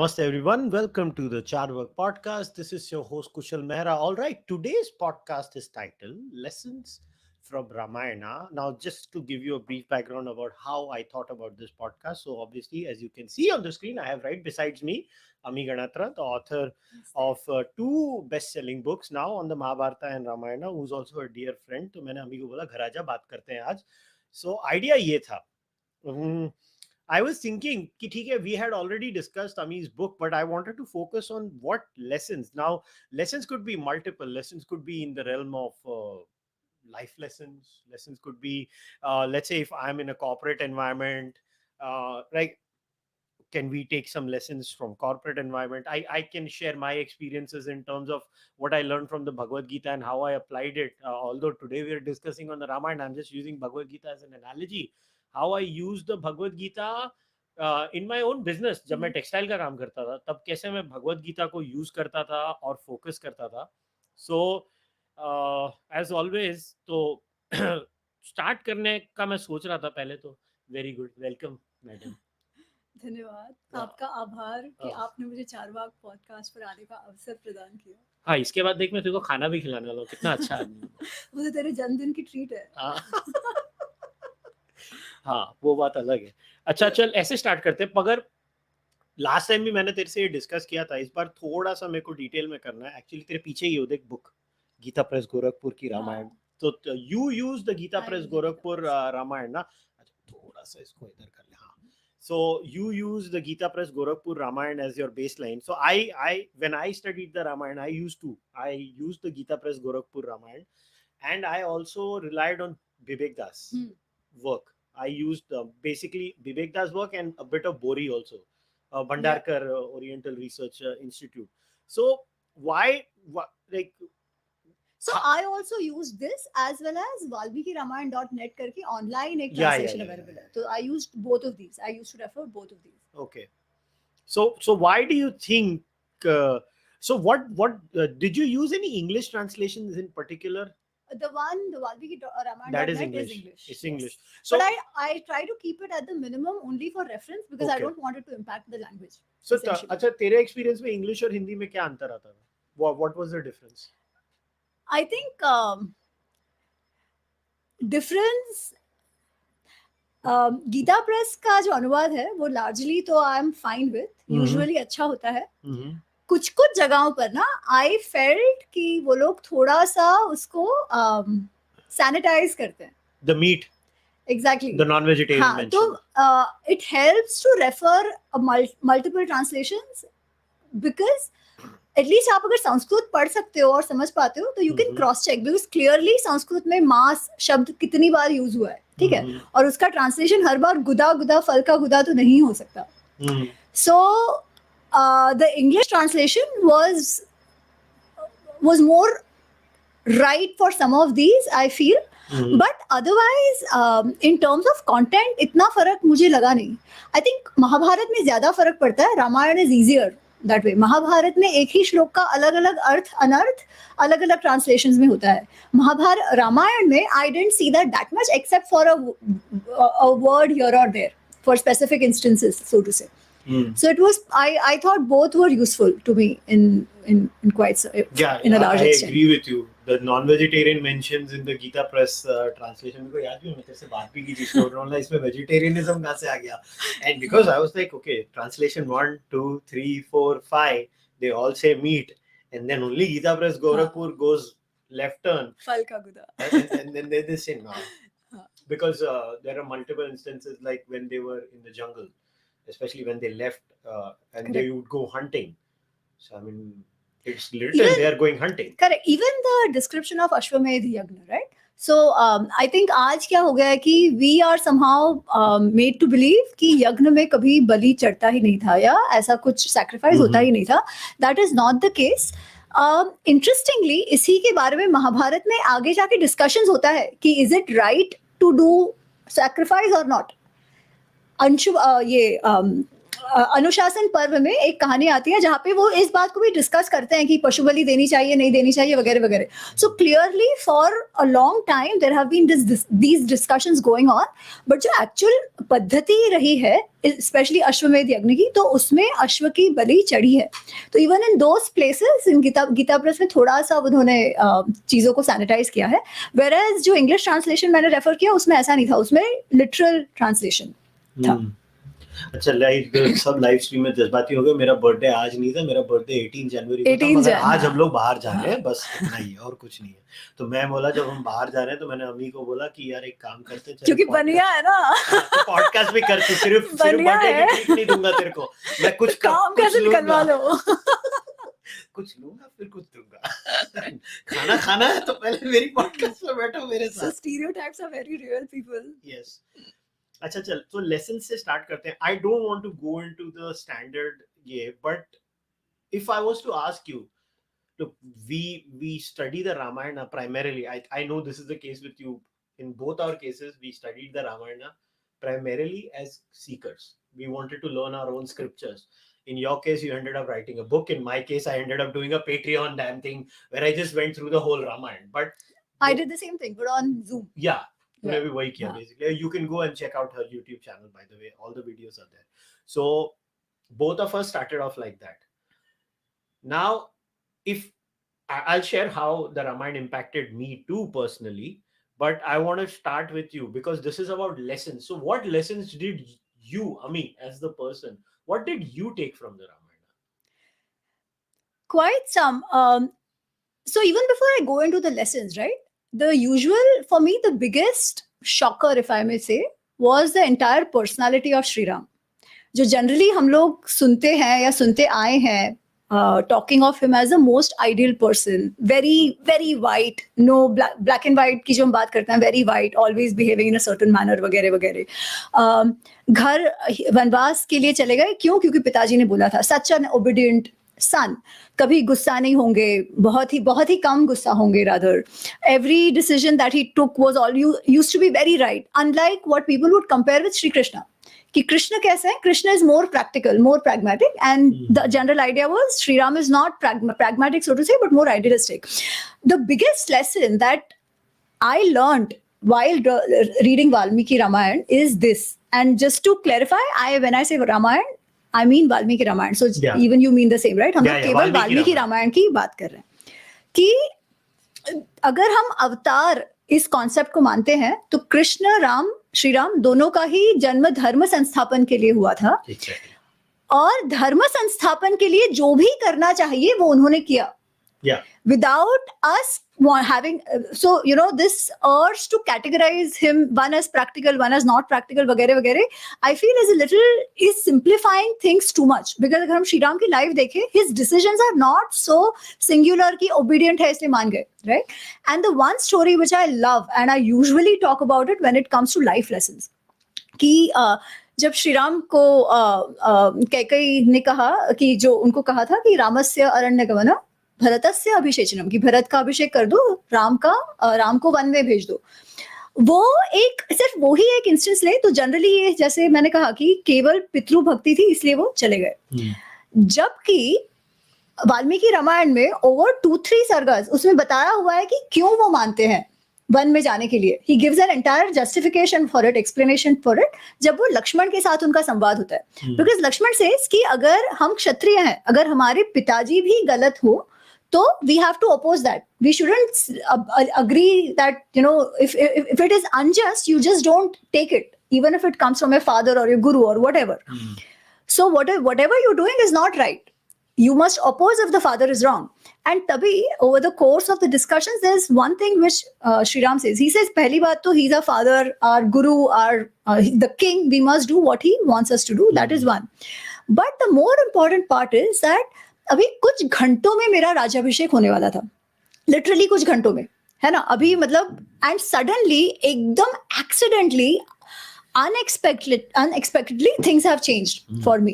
Namaste everyone. Welcome to the Charvak podcast. This is your host Kushal Mehra. All right, today's podcast is titled Lessons from Ramayana. Now, just to give you a brief background about how I thought about this podcast. So, obviously, as you can see on the screen, I have right besides me Ami Ganatra, the author of two best-selling books now on the Mahabharata and Ramayana, who's also a dear friend. तो मैंने अमी को बोला घर आजा बात करते हैं आज. So, idea ये था. I was thinking, कि ठीक है, we had already discussed Ami's book, but I wanted to focus on what lessons. Now, lessons could be multiple. Lessons could be in the realm of life lessons. Lessons could be, let's say, if I'm in a corporate environment, like, can we take some lessons from corporate environment? I can share my experiences in terms of what I learned from the Bhagavad Gita and how I applied it. Although today we are discussing on the Ramayana, I'm just using Bhagavad Gita as an analogy. How I use the Bhagavad Gita in my own business. जब मैं textile का काम करता था तब कैसे मैं भगवत गीता को यूज करता था और फोकस करता था. सो एज ऑलवेज तो स्टार्ट करने का मैं सोच रहा था पहले तो. Very good, welcome madam. धन्यवाद. आपका आभार कि आपने मुझे चारवाक पॉडकास्ट पर आने का अवसर प्रदान किया. हाँ, इसके बाद देख मैं तेरे को खाना भी खिलाने वाला हूँ. कितना अच्छा आदमी. वो तो तेरे जन्मदिन की ट्रीट है. हाँ, वो बात अलग है. अच्छा, चल ऐसे स्टार्ट करते हैं. मगर लास्ट टाइम भी मैंने तेरे से ये डिस्कस किया था. इस बार थोड़ा सा मेरे को डिटेल में करना है. एक्चुअली तेरे पीछे ही हो देख बुक, गीता प्रेस गोरखपुर की रामायण. तो you use the Gita Press Gorakhpur Ramayan ना. अच्छा, थोड़ा सा इसको इधर कर ले. हाँ. So you use the Gita Press Gorakhpur Ramayana as your baseline. So I when I studied the Ramayana, I used the Gita Press Gorakhpur Ramayana, and I also relied on Vivek Das work. I used basically Vivek Das work and a bit of Bori also, Bhandarkar Oriental Research Institute. So why like? So I also use this as well as valmikiramayana.net करके online एक translation available है. So I used both of these. I used to refer both of these. Okay. So why do you think? So what did you use any English translations in particular? The Valmikiramayana.net That is English. English. It's English. So but I try to keep it at the minimum only for reference because I don't want it to impact the language. So अच्छा, तेरे experience में English और हिंदी में क्या अंतर आता था? What was the difference? I think difference Gita Press का जो अनुवाद है वो largely तो I am fine with. Usually अच्छा होता है. कुछ जगहों पर ना I felt कि वो लोग थोड़ा सा उसको sanitize करते हैं. The meat. Exactly. The non-vegetarian हाँ, mention. तो it helps to refer multiple translations because at least आप अगर संस्कृत पढ़ सकते हो और समझ पाते हो तो you can cross check because clearly Sanskrit में मांस शब्द कितनी बार यूज हुआ है. ठीक है. और उसका ट्रांसलेशन हर बार गुदा फल का गुदा तो नहीं हो सकता. So the English translation was more right for some of these I feel. But otherwise in terms of content इतना फर्क मुझे लगा नहीं. I think महाभारत में ज्यादा फर्क पड़ता है. Ramayan is easier that way. Mahabharat में एक ही श्लोक का अलग अलग अर्थ अनर्थ अलग अलग ट्रांसलेशंस में होता है. महाभारत रामायण में I didn't see that much except for a word here or there for specific instances, so to say. So it was I thought both were useful to me in quite in a large extent. I agree with you. The non-vegetarian mentions in the Gita Press translation को याद भी मैं तेरे से बात भी की थी. So इसमें vegetarianism कहाँ से आ गया? And because I was like, okay, translation 1, 2, 3, 4, 5, they all say meat, and then only Gita Press Gorakhpur goes left turn. फल का गुदा. And then they say no, because there are multiple instances like when they were in the jungle, especially when they left and they would go hunting. So I mean, it's literally they are going hunting. Correct. Even the description of Ashwamedh Yagna, right? So I think आज क्या हो गया है कि we are somehow made to believe कि यज्ञ में कभी बलि चढ़ता ही नहीं था या ऐसा कुछ sacrifice होता ही नहीं था. That is not the case. Interestingly, इसी के बारे में महाभारत में आगे जाके discussions होता है कि is it right to do sacrifice or not. Anshu ये अनुशासन पर्व में एक कहानी आती है जहाँ पे वो इस बात को भी डिस्कस करते हैं कि पशु बलि देनी चाहिए नहीं देनी चाहिए वगैरह वगैरह. So clearly for a long time there have been these discussions going on, but जो एक्चुअल पद्धति रही है स्पेशली अश्वमेध यज्ञ की, तो उसमें अश्व की बलि चढ़ी है. तो even in those places in Gita Press में थोड़ा सा उन्होंने चीजों को सैनिटाइज किया है, वेर एज जो इंग्लिश ट्रांसलेशन मैंने रेफर किया उसमें ऐसा नहीं था, उसमें लिटरल ट्रांसलेशन था. अच्छा, सब लाइव स्ट्रीम में जज्बाती हो गए. मेरा बर्थडे आज नहीं था, मेरा बर्थडे 18 जनवरी को था, मगर आज हम लोग बाहर जा रहे हैं, बस इतना ही और कुछ नहीं है. तो मैं बोला जब हम बाहर जा रहे हैं तो मैंने अम्मी को बोला कि यार एक काम करते हैं, क्योंकि बनिया है ना, पॉडकास्ट भी करते, सिर्फ बर्थडे की ट्रीट नहीं दूंगा तेरे को, मैं कुछ काम कैसे निकलवा लो. कुछ लूंगा फिर कुछ दूंगा. खाना है तो पहले मेरी पॉडकास्ट में बैठो मेरे साथ. Stereotypes are very real people. Yes. अच्छा चल, तो लेसन से स्टार्ट करते हैं. I don't want to go into the standard ये, but if I was to ask you, look, we study the Ramayana primarily. I know this is the case with you. In both our cases, we studied the Ramayana primarily as seekers. We wanted to learn our own scriptures. In your case, you ended up writing a book. In my case, I ended up doing a Patreon damn thing where I just went through the whole Ramayana. But I did the same thing, but on Zoom. Yeah. भी वही किया basically. You can go and check out her YouTube channel, by the way. All the videos are there. So both of us started off like that. Now, if I'll share how the Ramayana impacted me too personally, but I want to start with you because this is about lessons. So what lessons did you, Ami, as the person, what did you take from the Ramayana? Quite some. So even before I go into the lessons, right? The usual, for me, the biggest shocker, if I may say, was the entire personality of Shri Ram. जो generally हम लोग सुनते हैं या सुनते आए हैं, talking of him as the most ideal person, very very white, no black and white की जो हम बात करते हैं, very white, always behaving in a certain manner वगैरह वगैरह. घर वनवास के लिए चले गए, क्यों? क्योंकि पिताजी ने बोला था. such an obedient son, कभी गुस्सा नहीं होंगे, बहुत ही कम गुस्सा होंगे, rather every decision that he took was all used to be very right, unlike what people would compare with Shri Krishna. कि कृष्ण कैसे हैं? Krishna is more practical, more pragmatic, and the general idea was Sri Ram is not pragmatic, so to say, but more idealistic. The biggest lesson that I learned while reading Valmiki Ramayana is this, and just to clarify, when I say Ramayana, I mean Valmiki Ramayana. So even you mean the same, right? हम लोग केवल वाल्मीकि रामायण की बात कर रहे हैं कि अगर हम अवतार इस कॉन्सेप्ट को मानते हैं तो कृष्ण राम, श्री राम दोनों का ही जन्म धर्म संस्थापन के लिए हुआ था. और धर्म संस्थापन के लिए जो भी करना चाहिए वो उन्होंने किया. Without us having, so you know, this urge to categorize him one as practical, one as not practical वगैरह वगैरह, I feel is simplifying things too much. Because अगर हम श्री राम की लाइफ देखें, his decisions are not so singular कि obedient है इसलिए मान गए, right? And the one story which I love and I usually talk about it when it comes to life lessons, कि जब श्री राम को कैकेयी ने कहा कि जो उनको कहा था कि रामस्य अरण्यगमनम भरतस्य अभिषेचनम, कि भरत का अभिषेक कर दो, राम को वन में भेज दो. वो एक सिर्फ वो ही एक इंस्टेंस ले तो जनरली ये, जैसे मैंने कहा कि केवल पितृ भक्ति थी इसलिए वो चले गए. जबकि वाल्मीकि रामायण में ओवर 2-3 सर्गस उसमें बताया हुआ है कि क्यों वो मानते हैं वन में जाने के लिए. He gives an entire justification for it, explanation for it, जब वो लक्ष्मण के साथ उनका संवाद होता है. Because लक्ष्मण says कि अगर हम क्षत्रिय हैं, अगर हमारे पिताजी भी गलत हो तो we have to oppose that. We shouldn't agree that, you know, if it is unjust, you just don't take it, even if it comes from your father or your guru or whatever. So whatever you're doing is not right. You must oppose if the father is wrong. And tabhi, over the course of the discussions, there's one thing which Shri Ram says. He says, pehli baat to, he's our father, our guru, the king. We must do what he wants us to do. That is one. But the more important part is that अभी कुछ घंटों में मेरा राज्याभिषेक होने वाला था, literally कुछ घंटों में, है ना? अभी मतलब, एंड सडनली एकदम accidentally unexpectedly things have changed for me.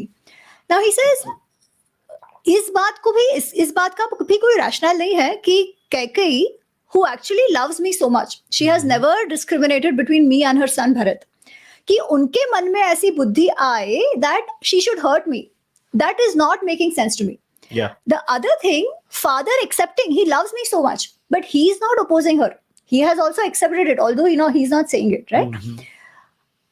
Now he says, इस बात का भी कोई रैशनल नहीं है कि Kaikeyi, who actually loves me so much, she has never discriminated between me and her son Bharat, कि उनके मन में ऐसी बुद्धि आए that she should hurt me. That is not making sense to me. Yeah. The other thing, father accepting, he loves me so much, but he's not opposing her. He has also accepted it, although he's not saying it, right? Mhm.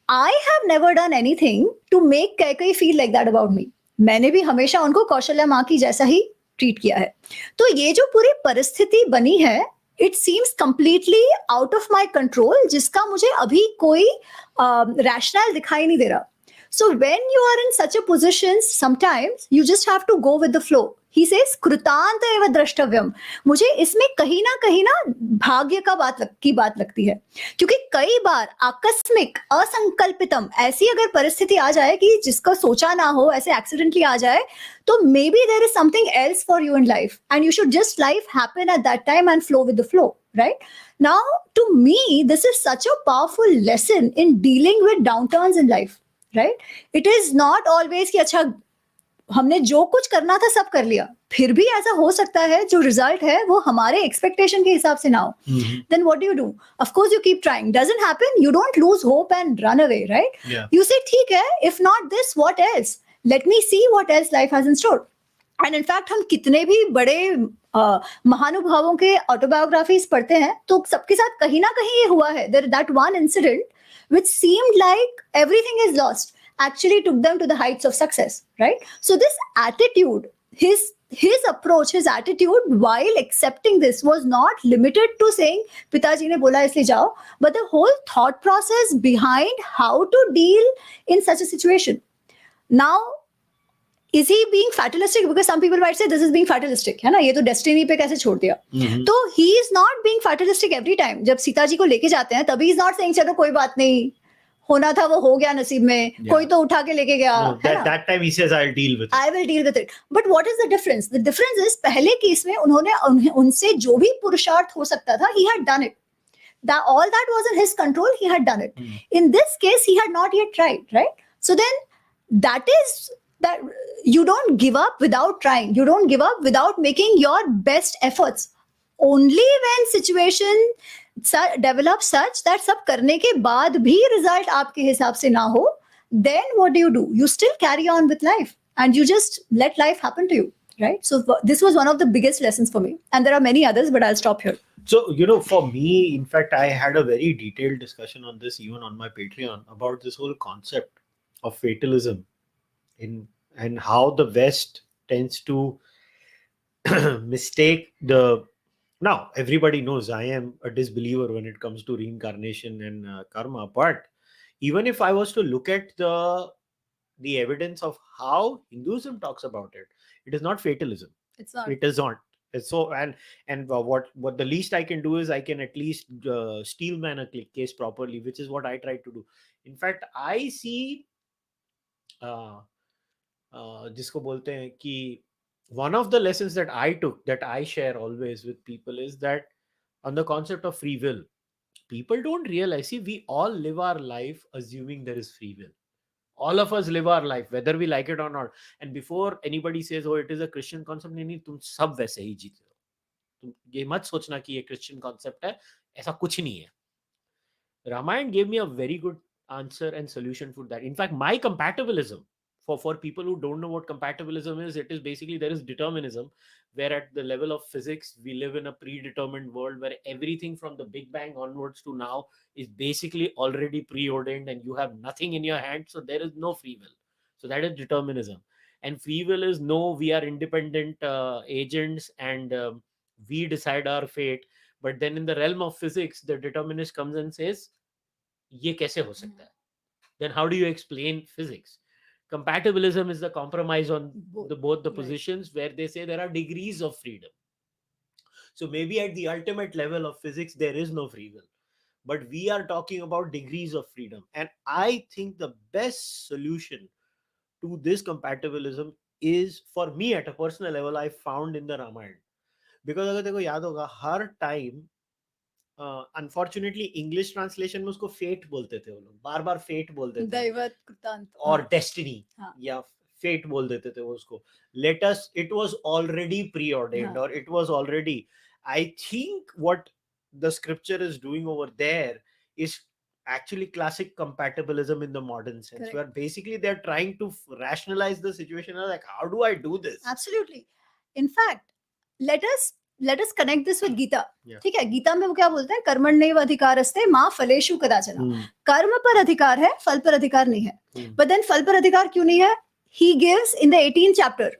I have never done anything to make Kaikai feel like that about me. मैंने भी हमेशा उनको कौशल्या माँ की जैसा ही treat किया है. तो ये जो पूरी परिस्थिति बनी है, it seems completely out of my control, जिसका मुझे अभी कोई रैशनल दिखाई नहीं दे रहा. So when you are in such a position, sometimes you just have to go with the flow. He says कृतांत एव द्रष्टव्यम. मुझे इसमें कहीं ना भाग्य की बात लगती है, क्योंकि कई बार आकस्मिक असंकल्पितम ऐसी अगर परिस्थिति आ जाए कि जिसका सोचा ना हो, ऐसे एक्सीडेंटली आ जाए, तो maybe there is something else for you in life and you should just life happen at that time and flow with the flow, right? Now to me this is such a powerful lesson in dealing with downturns in life, right? It is not always कि अच्छा हमने जो कुछ करना था सब कर लिया, फिर भी ऐसा हो सकता है जो रिजल्ट है वो हमारे एक्सपेक्टेशन के हिसाब से ना हो. Then what do? Of course you keep trying. Doesn't happen, you don't lose hope and run away, right? Yeah. You say ठीक है, if not this, what else? Let me see what else life has in store. And in fact हम कितने भी बड़े महानुभावों के autobiographies पढ़ते हैं तो सबके साथ कहीं ना कहीं ये हुआ है. That one incident which seemed like everything is lost actually took them to the heights of success, right? So this attitude, his approach, his attitude while accepting this was not limited to saying पिताजी ने बोला इसलिए जाओ, but the whole thought process behind how to deal in such a situation. Now is he being fatalistic? Because some people might say this is being fatalistic, है ना, ये तो destiny पे कैसे छोड़ दिया. तो he is not being fatalistic every time. जब सीता जी को लेके जाते हैं तभी is not saying चलो कोई बात नहीं, होना था वो हो गया नसीब में, कोई तो उठा के लेके गया. That time he says I'll deal with it. I will deal with it. But what is the difference? The difference is पहले केस में उन्होंने उनसे जो भी पुरुषार्थ हो सकता था, he had done it. All that was in his control, he had done it. In this case, he had not yet tried, right? So then that you don't give up without trying. You don't give up without making your best efforts. Only when situation develop such that सब करने के बाद भी result आपके हिसाब से ना हो, then what do? You still carry on with life and you just let life happen to you, right? So this was one of the biggest lessons for me, and there are many others, but I'll stop here. So for me, in fact, I had a very detailed discussion on this even on my Patreon about this whole concept of fatalism and how the West tends to mistake the. Now, everybody knows I am a disbeliever when it comes to reincarnation and karma. But even if I was to look at the evidence of how Hinduism talks about it, it is not fatalism. It's not. It is not. It's so and what the least I can do is I can at least steelman a case properly, which is what I try to do. In fact, I see जिसको बोलते हैं कि one of the lessons that I took, that I share always with people, is that on the concept of free will, people don't realize, see, we all live our life assuming there is free will. All of us live our life whether we like it or not, and before anybody says oh it is a Christian concept, नहीं तुम सब वैसे ही जीते हो, तुम ये मत सोचना कि ये Christian concept है, ऐसा कुछ नहीं है. Ramayana gave me a very good answer and solution for that. In fact, my compatibilism, for people who don't know what compatibilism is, it is basically there is determinism, where at the level of physics we live in a predetermined world where everything from the Big Bang onwards to now is basically already preordained and you have nothing in your hand, so there is no free will. So that is determinism. And free will is no, we are independent agents and we decide our fate. But then in the realm of physics, the determinist comes and says ये कैसे हो सकता है? Then how do you explain physics? Compatibilism is the compromise on both the positions, where they say there are degrees of freedom. So maybe at the ultimate level of physics, there is no free will. But we are talking about degrees of freedom. And I think the best solution to this compatibilism is, for me at a personal level, I found in the Ramayana. Because अगर देखो याद होगा, हर time unfortunately English translation में उसको fate बोलते थे वो लोग, बार बार फेट बोलते थे, दैवत कृतांत और डेस्टिनी या फेट बोल देते थे वो उसको. Let us, it was already preordained और it was already, I think what the scripture is doing over there is actually classic compatibilism in the modern sense, Correct. where basically they're trying to rationalize the situation, like how do I do this? Absolutely. In fact, let us connect this with Gita. Yeah. ठीक है, गीता में वो क्या बोलते हैं, कर्मण्येव अधिकारस्ते माँ फलेषु कदाचन. कर्म पर अधिकार है, फल पर अधिकार नहीं है. But then फल पर अधिकार क्यों नहीं है? He gives in the 18th chapter,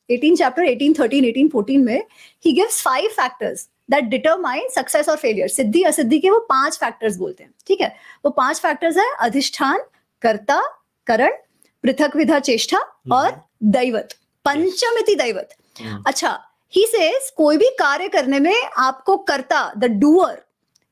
1813, 1814 में he gives 5 factors that determine success or failure. सिद्धि असिद्धि के वो 5 factors बोलते हैं. ठीक है, वो 5 factors है अधिष्ठान, कर्ता, करण, पृथक विधा चेष्टा और दैवत. पंचमिति दैवत. अच्छा, he says कोई भी कार्य करने में आपको कर्ता, the doer,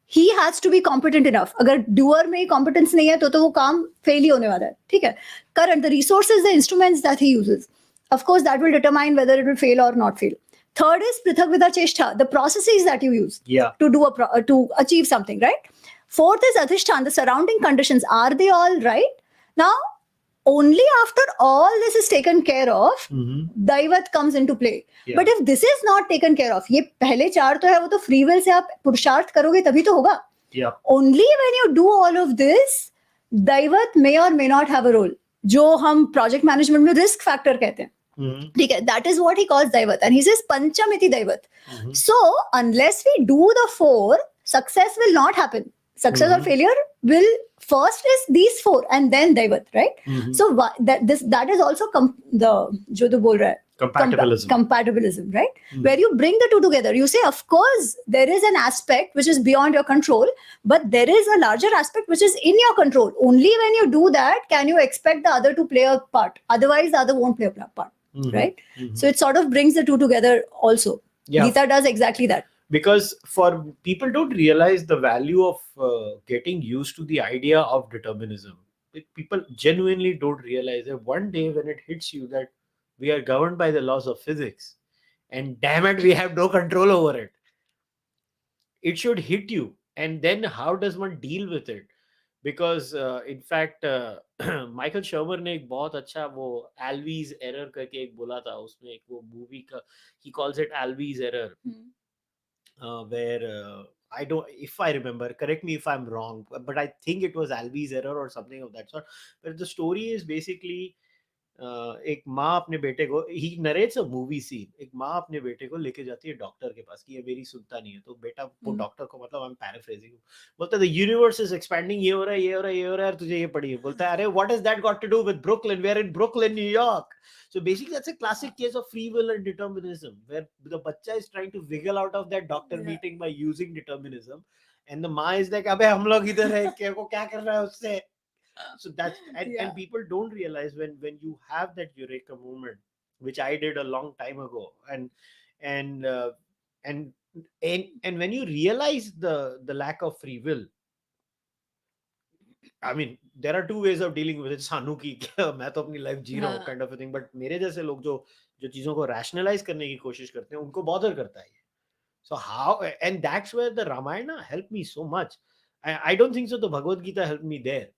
he has to be competent enough. अगर doer में competence नहीं है तो वो काम फेल ही होने वाला है. ठीक है. Current, the resources, the instruments that he uses, of course that will determine whether it will fail or not fail. Third is prithak vidha cheshta, the processes that you use to do to achieve something, right? Fourth is adhishtan, the surrounding conditions, are they all right? Now only after all this is taken care of, दैवत comes into play. But if this is not taken care of, ये पहले 4 तो है, वो तो free will से आप पुरुषार्थ करोगे तभी तो होगा. Only when you do all of this, दैवत may or may not have a role, जो हम project management में risk factor कहते हैं. ठीक है, that is what he calls दैवत, and he says पंचमिति दैवत. So unless we do the 4, success will not happen. Success or failure will first is these 4 and then दैवत, right? So that is also the जो तो बोल रहा है compatibilism, right? Where you bring the two together. You say, of course, there is an aspect which is beyond your control, but there is a larger aspect which is in your control. Only when you do that can you expect the other to play a part. Otherwise, the other won't play a part, right? So it sort of brings the two together also. Gita does exactly that. Because for people don't realize the value of getting used to the idea of determinism. People genuinely don't realize that one day when it hits you that we are governed by the laws of physics and damn it, we have no control over it. It should hit you. And then how does one deal with it? Because in fact, Michael Shermer ने एक बहुत अच्छा वो Alvey's error करके एक बोला था उसमें एक वो मूवी का, he calls it Alvey's error. Where I don't, if I remember, correct me if I'm wrong, but I think it was Alvey's error or something of that sort. But the story is basically एक माँ अपने बेटे को, he narrates a movie scene, एक माँ अपने बेटे को लेके जाती है डॉक्टर के पास कि ये मेरी सुनता नहीं है, तो बेटा वो डॉक्टर को, मतलब I'm paraphrasing, बोलता है the universe is expanding, ये हो रहा है, ये हो रहा है, ये हो रहा है, तुझे ये पड़ी है. बोलता है अरे what has that got to do with Brooklyn? We are in Brooklyn, New York. So basically that's a classic case of free will and determinism, where the bacha is trying to wiggle out of that doctor meeting by using determinism, and the ma is like अबे हम लोग इधर है, क्या कर रहा है उससे. So that's and people don't realize when you have that eureka moment, which I did a long time ago, and when you realize the lack of free will, I mean there are 2 ways of dealing with it. सानू की मैं तो अपनी life जी रहा हूँ kind of a thing, but मेरे जैसे लोग जो चीजों को rationalize करने की कोशिश करते हैं उनको bother करता है. So how, and that's where the Ramayana helped me so much. I don't think so the Bhagavad Gita helped me there.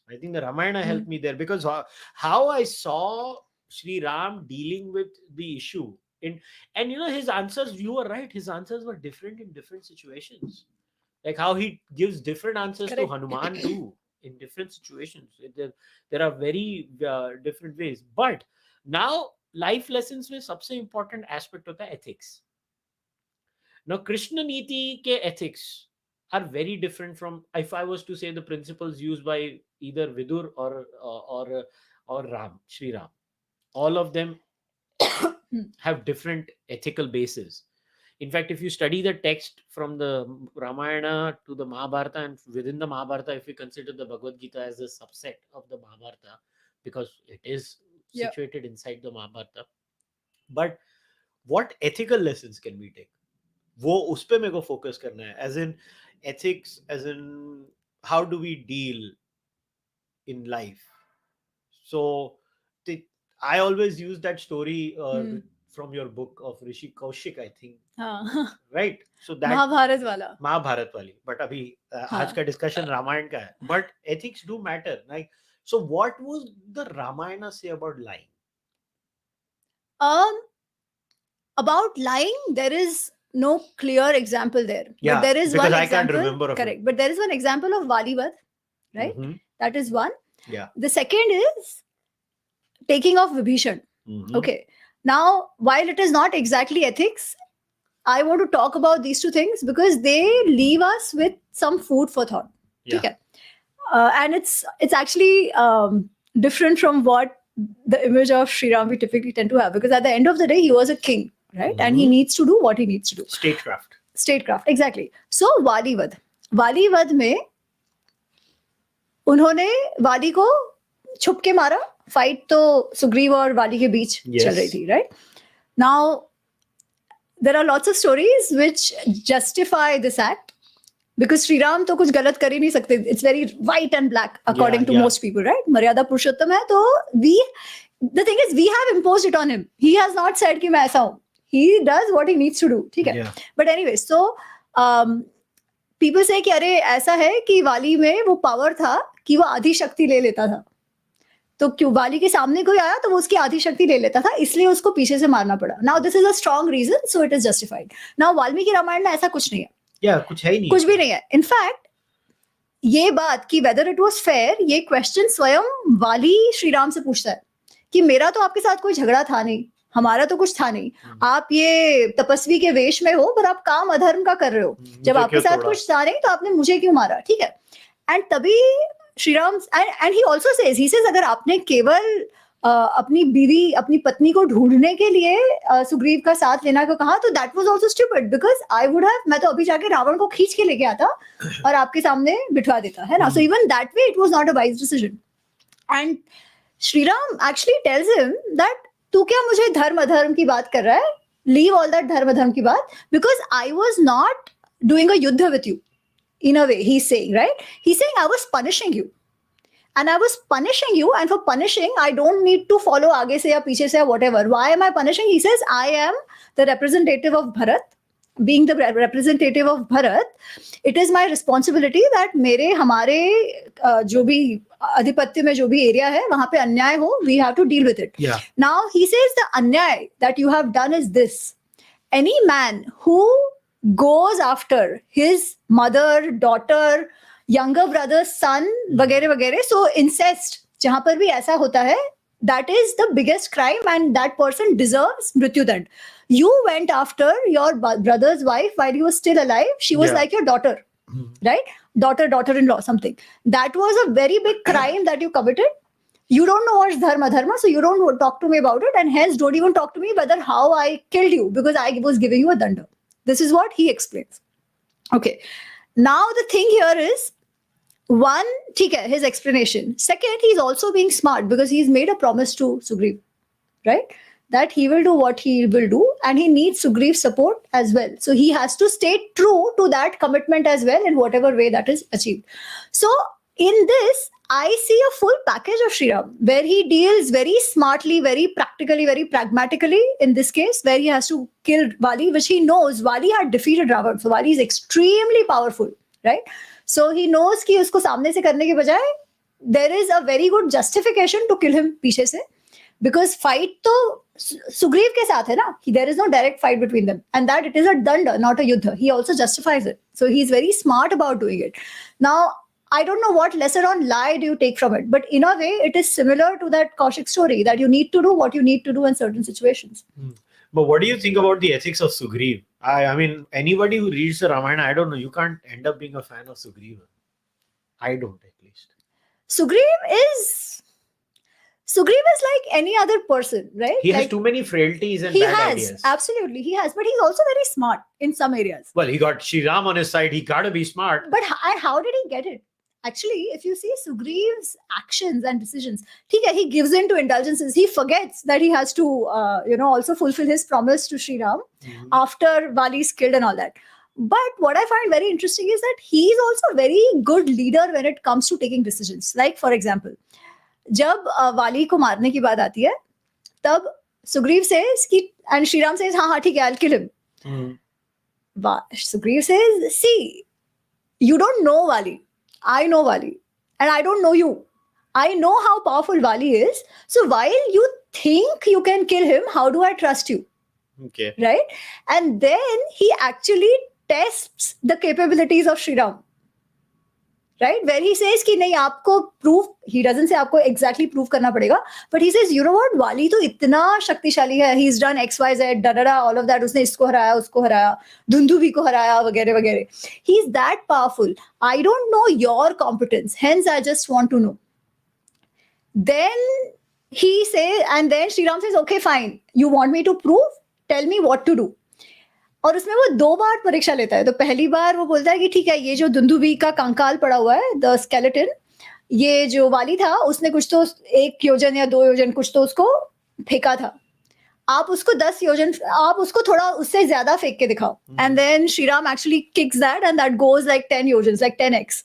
I think the Ramayana helped me there, because how I saw Sri Ram dealing with the issue and you know his answers, you were right, his answers were different in different situations. Like how he gives different answers to Hanuman too in different situations. There are very different ways. But now life lessons में सबसे important aspect होता है ethics. Now Krishna Niti ke ethics are very different from, if I was to say, the principles used by either Vidur or Ram, Sri Ram. All of them have different ethical bases. In fact, if you study the text from the Ramayana to the Mahabharata, and within the Mahabharata, if you consider the Bhagavad Gita as a subset of the Mahabharata, because it is situated inside the Mahabharata, but what ethical lessons can we take? वो उस पे मेरे को focus करना है, as in ethics, as in how do we deal in life. So I always use that story from your book of Rishi Kaushik, I think. Right? So that Mahabharat वाली. But अभी आज का discussion रामायण का है. But ethics do matter. Like, so what was the Ramayana say about lying? About lying, there is no clear example there. Yeah, but there is because one I example, can't remember. Correct. But there is one example of Valivadh, right? Mhm. That is one. Yeah. The second is taking off Vibhishan. Mhm. Okay. Now, while it is not exactly ethics, I want to talk about these two things because they leave us with some food for thought. Yeah. Okay. And it's actually different from what the image of Sri Ram we typically tend to have, because at the end of the day, he was a king, right? And he Mhm. needs to do what he needs to do. Statecraft. Statecraft, exactly. So वाली वध में उन्होंने वाली को छुप के मारा. Fight तो सुग्रीव और वाली के बीच चल रही थी, right? Now there are lots of stories which justify this act because Sri Ram तो कुछ गलत कर ही नहीं सकते. It's very white and black according to most people, right? मर्यादा पुरुषोत्तम है तो the thing is we have imposed it on him. He has not said कि मैं ऐसा हूँ. He does what he needs to do, ठीक है? But anyway, so people say कि अरे ऐसा है कि वाली में वो पावर था कि वो आधी शक्ति ले लेता था. तो क्यों वाली के सामने कोई आया तो वो उसकी आधी शक्ति ले लेता था, इसलिए उसको पीछे से मारना पड़ा. Now this is a strong reason, so it is justified. Now Valmiki Ramayan में ऐसा कुछ नहीं है. कुछ है ही नहीं, कुछ भी नहीं है. इनफैक्ट ये बात कि वेदर इट वाज फेयर, ये क्वेश्चन स्वयं वाली श्री राम से पूछता है कि मेरा तो आपके साथ कोई झगड़ा था नहीं, हमारा तो कुछ था नहीं, आप ये तपस्वी के वेश में हो पर आप काम अधर्म का कर रहे हो. जब आपके साथ कुछ था नहीं तो आपने मुझे क्यों मारा, ठीक है? एंड तभी Shri Ram and he also says अगर आपने केवल अपनी बीवी अपनी पत्नी को ढूंढने के लिए सुग्रीव का साथ लेना को कहा तो that was also stupid because I would have, मैं तो अभी जाके रावण को खींच के लेके आता और आपके सामने बिठवा देता, है ना? So even that way it was not a wise decision. And Shri Ram actually tells him that तू क्या मुझे धर्म अधर्म की बात कर रहा है, लीव ऑल दैट धर्म अधर्म की बात, because I was not doing a yuddh with you. In a way, he's saying, right? He's saying, I was punishing you. And I was punishing you. And for punishing, I don't need to follow aage se ya piche se ya whatever. Why am I punishing? He says, I am the representative of Bharat. Being the representative of Bharat, it is my responsibility that मेरे हमारे जो भी अधिपत्य में जो भी area है वहां पे अन्याय हो, we have to deal with it. Yeah. Now he says the अन्याय that you have done is this. Any man who goes after his mother, daughter, younger brother, son, वगैरह वगैरह, so incest जहां पर भी ऐसा होता है, that is the biggest crime and that person deserves मृत्युदंड. You went after your brother's wife while he was still alive. She was like your daughter, right? Daughter-in-law, something. That was a very big crime that you committed. You don't know what's dharma dharma, so you don't talk to me about it, and hence don't even talk to me whether how I killed you because I was giving you a danda. This is what he explains. Okay. Now the thing here is, one, ठीक है, his explanation. Second, he's also being smart because he's made a promise to Sugriv, right? That he will do what he will do and he needs Sugriv's support as well. So he has to stay true to that commitment as well in whatever way that is achieved. So in this, I see a full package of Sri Ram where he deals very smartly, very practically, very pragmatically in this case, where he has to kill Vali, which he knows Vali had defeated Ravan. So Vali is extremely powerful, right? So he knows कि उसको सामने से करने के बजाय there is a very good justification to kill him पीछे से, because fight तो सुग्रीव के साथ है ना, there is no direct fight between them, and that it is a danda, not a yuddha. He also justifies it. So he's very smart about doing it. Now, I don't know what lesson on lie do you take from it, but in a way, it is similar to that Kaushik story that you need to do what you need to do in certain situations. But what do you think about the ethics of Sugriv? I mean, anybody who reads the Ramayana, I don't know, you can't end up being a fan of Sugriv. I don't, at least. Sugriv is like any other person, right? He has too many frailties and bad ideas. Absolutely, he has. But he's also very smart in some areas. Well, he got Shri Ram on his side. He got to be smart. But how did he get it? Actually, if you see Sugriv's actions and decisions, he gives in to indulgences. He forgets that he has to, also fulfill his promise to Sri Ram after Vali is killed and all that. But what I find very interesting is that he is also a very good leader when it comes to taking decisions. Like, for example, जब वाली को मारने की बात आती है, तब Sugriva says कि, and Sri Ram says, हाँ ठीक है, I'll kill him. Sugriv says, see, you don't know Vali. I know Vali. And I don't know you. I know how powerful Vali is. So while you think you can kill him, how do I trust you? Okay. Right? And then he actually tests the capabilities of Sri Ram. right? Where he says कि नहीं आपको proof, he doesn't say आपको exactly proof करना पड़ेगा, but he says you know what, वाली तो इतना शक्तिशाली है, he's done XYZ, da da da, all of that, उसने इसको हराया, उसको हराया, धुंधुवी को हराया, वगैरह वगैरह. He's that powerful. I don't know your competence, hence I just want to know. Then he says, and then Shri Ram says, okay, fine, you want me to prove? Tell me what to do. और उसमें वो 2 बार परीक्षा लेता है. तो पहली बार वो बोलता है कि ठीक है, ये जो धुंधुवी का कंकाल पड़ा हुआ है, द स्केलेटन, ये जो वाली था उसने कुछ तो 1 योजन या 2 योजन कुछ तो उसको फेंका था, आप उसको 10 योजन, आप उसको थोड़ा उससे ज्यादा फेंक के दिखाओ. And then Shri Ram actually kicks that and that goes like 10 yojan, like 10x.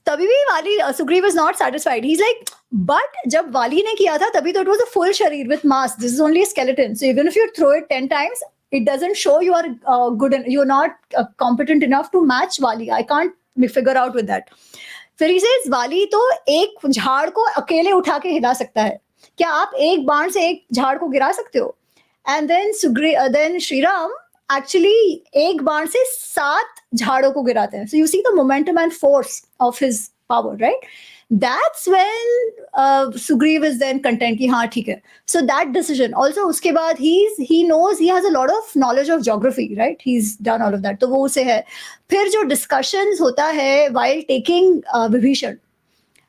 तभी भी Vali, Sugriv is not satisfied. He is like, but जब वाली ने किया था तभी तो it was a full sharir with mass, this is only a skeleton, so even if you throw it 10 times it doesn't show you are good and you're not competent enough to match Wali. I can't figure out with that. फिर he says, वाली तो एक झाड़ को अकेले उठा के हिला सकता है, क्या आप एक बाण से एक झाड़ को गिरा सकते हो? And then Shri Ram actually एक बाण से 7 झाड़ों को गिराते हैं. So you see the momentum and force of his power, right? That's when Sugriv is then content कि हाँ ठीक है. So that decision also, उसके बाद he knows, he has a lot of knowledge of geography, right? He's done all of that. तो वो उसे है. फिर जो discussions होता है while taking Vibhishan,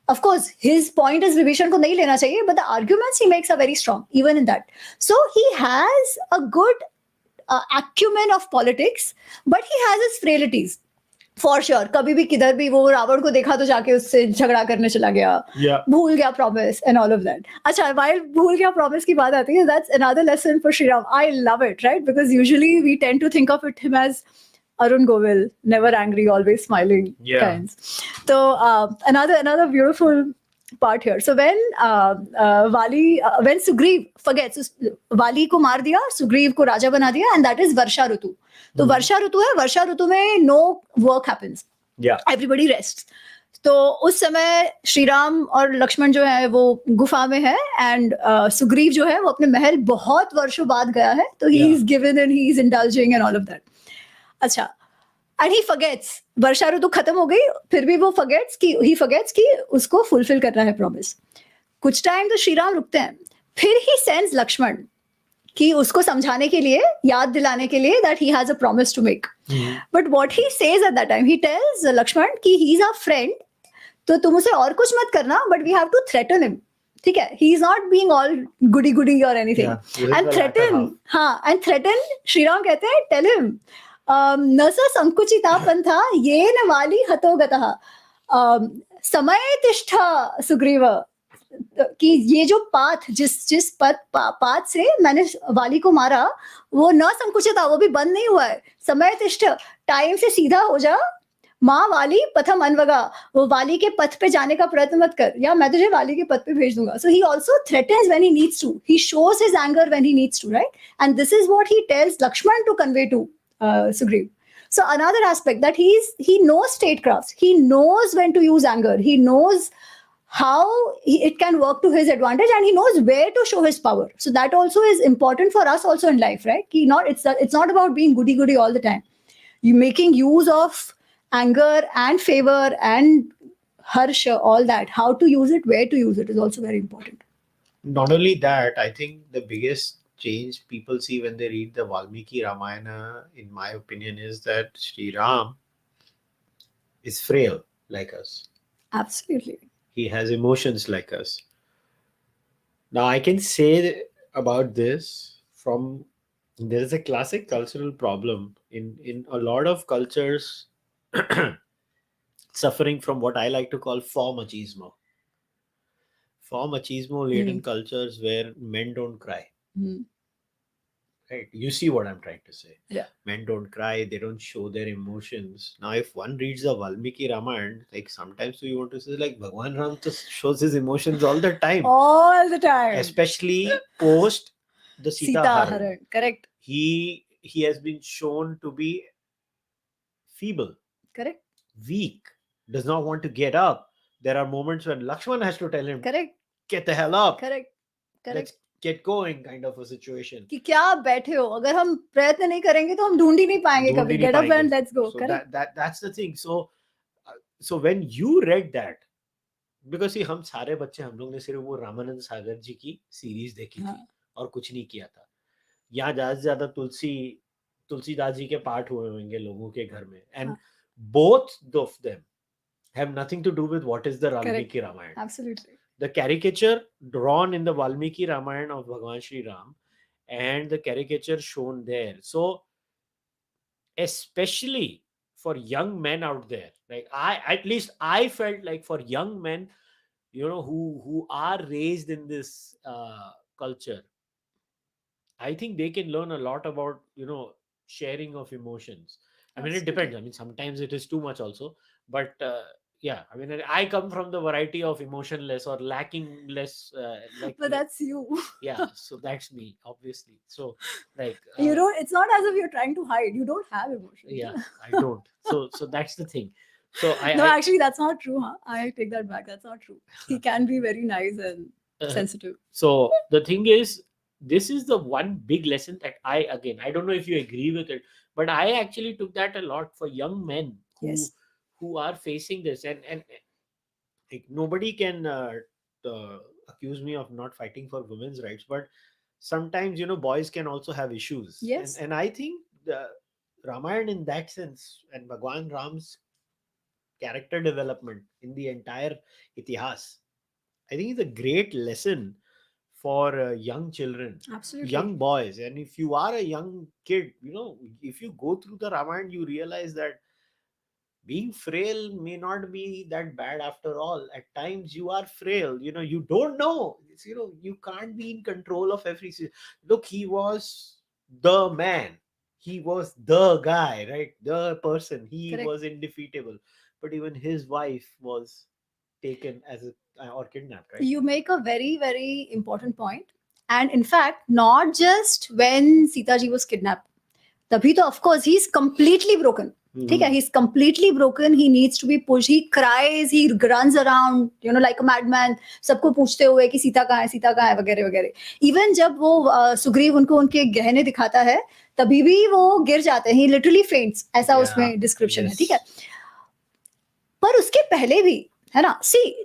of course his point is Vibhishan को नहीं लेना चाहिए, but the arguments he makes are very strong even in that. So he has a good acumen of politics, but he has his frailties. For sure, कभी भी किधर भी वो रावण को देखा तो जाके उससे झगड़ा करने चला गया, भूल गया promise and all of that. अच्छा, व्हाइल भूल गया प्रॉमिस की बात आती है, that's another lesson for Shri Ram. I love it, right? Because usually we tend to think of it him as Arun Govil, never angry, always smiling kinds. So another beautiful part here. So when when Sugriv forgets, वाली को मार दिया, सुग्रीव को राजा बना दिया, and that is वर्षा ऋतु. तो वर्षा ऋतु है, वर्षा ऋतु में no work happens, everybody rests. तो उस समय श्री राम और लक्ष्मण जो है वो गुफा में है, एंड सुग्रीव जो है वो अपने महल बहुत वर्षों बाद गया है, तो he is given and he is indulging and all of that. अच्छा, एंड ही फॉरगेट्स, वर्षा ऋतु खत्म हो गई, फिर भी वो ही फॉरगेट्स कि उसको फुलफिल करना है प्रॉमिस. कुछ टाइम तो श्री राम रुकते हैं, फिर ही सेंड्स लक्ष्मण कि उसको समझाने के लिए, याद दिलाने के लिए that he has a promise to make. But what he says at that time, he tells Lakshman कि ही इज आवर फ्रेंड, तो तुम उसे और कुछ मत करना, but we have to threaten him. ठीक है, he is not being all goody goody और एनीथिंग, एंड थ्रेटन, हाँ, एंड थ्रेटन, श्री राम कहते हैं टेल हिम न स संकुचिता पंथा ये न वाली हतो गतः समय तिष्ठा सुग्रीव, कि ये जो पाथ, जिस पाथ से मैंने वाली को मारा, वो न संकुचिता, वो भी बंद नहीं हुआ है. समय तिष्ठ, टाइम से सीधा हो जा, माँ वाली पथम अनवगा, वो वाली के पथ पे जाने का प्रयत्न मत कर, या मैं तुझे वाली के पथ पे भेज दूंगा. So he also threatens when he needs to. He shows his anger when he needs to, right? And this is what he tells Lakshman to convey to Sugriv. So another aspect that he knows statecrafts. He knows when to use anger. He knows how it can work to his advantage, and he knows where to show his power. So that also is important for us also in life, right? It's not about being goody goody all the time. You making use of anger and favor and harsha, all that. How to use it, where to use it is also very important. Not only that, I think the biggest change people see when they read the Valmiki Ramayana, in my opinion, is that Sri Ram is frail like us. Absolutely. He has emotions like us. Now, I can say about this from, there is a classic cultural problem in a lot of cultures suffering from what I like to call form machismo. Form machismo laden cultures where men don't cry. Right? You see what I'm trying to say. Yeah. Men don't cry, they don't show their emotions. Now, if one reads the Valmiki Ramayana, like sometimes we want to say, like, Bhagwan Ram just shows his emotions all the time. All the time. Especially post the Sita Haran. Correct. He has been shown to be feeble. Correct. Weak. Does not want to get up. There are moments when Lakshman has to tell him, correct, get the hell up. Correct. Let's get going, kind of a situation. कि क्या आप बैठे हो, अगर हम प्रयत्न नहीं करेंगे तो हम ढूंढ ही नहीं पाएंगे कभी. Get up and let's go. So that's the thing. So so when you read that, because see, हम सारे बच्चे, हम लोग ने सिर्फ वो रामानंद सागर जी की सीरीज देखी थी हाँ. और कुछ नहीं किया था. यहाँ ज्यादा से ज्यादा तुलसीदास जी के पाठ हुए होंगे लोगों के घर में, and हाँ. both of them have nothing to do with what is the Valmiki Ramayana. Absolutely. The caricature drawn in the Valmiki Ramayana of Bhagwan Shri Ram and the caricature shown there. So, especially for young men out there, like at least I felt like for young men, who are raised in this culture, I think they can learn a lot about, sharing of emotions. I mean, it depends. I mean, sometimes it is too much also, but yeah, I mean, I come from the variety of emotionless or lacking less. But that's you. Yeah, so that's me, obviously. So, like, it's not as if you're trying to hide. You don't have emotions. Yeah, I don't. So that's the thing. So actually, that's not true. Huh? I take that back. That's not true. He can be very nice and sensitive. So the thing is, this is the one big lesson that I don't know if you agree with it, but I actually took that a lot for young men who are facing this, and like, nobody can accuse me of not fighting for women's rights, but sometimes boys can also have issues. Yes. And I think the Ramayana in that sense, and Bhagwan Ram's character development in the entire itihas, I think it's a great lesson for young children. Absolutely. Young boys. And if you are a young kid, if you go through the Ramayana, you realize that being frail may not be that bad after all. At times you are frail, you don't know. You can't be in control of every. Look, he was the man. He was the guy, right? The person. He was indefeatable. But even his wife was taken as or kidnapped, right? You make a very, very important point. And in fact, not just when Sita ji was kidnapped. Tabhi to, of course, he's completely broken. He's completely broken. He needs to be pushed. He cries. He runs around, like a madman. सबको पूछते हुए कि सीता कहाँ है वगैरह वगैरह. Even जब वो सुग्रीव उनको उनके गहने दिखाता है, तभी भी वो गिर जाते हैं. He literally faints. ऐसा उसमें description है, ठीक है. पर उसके पहले भी, है ना,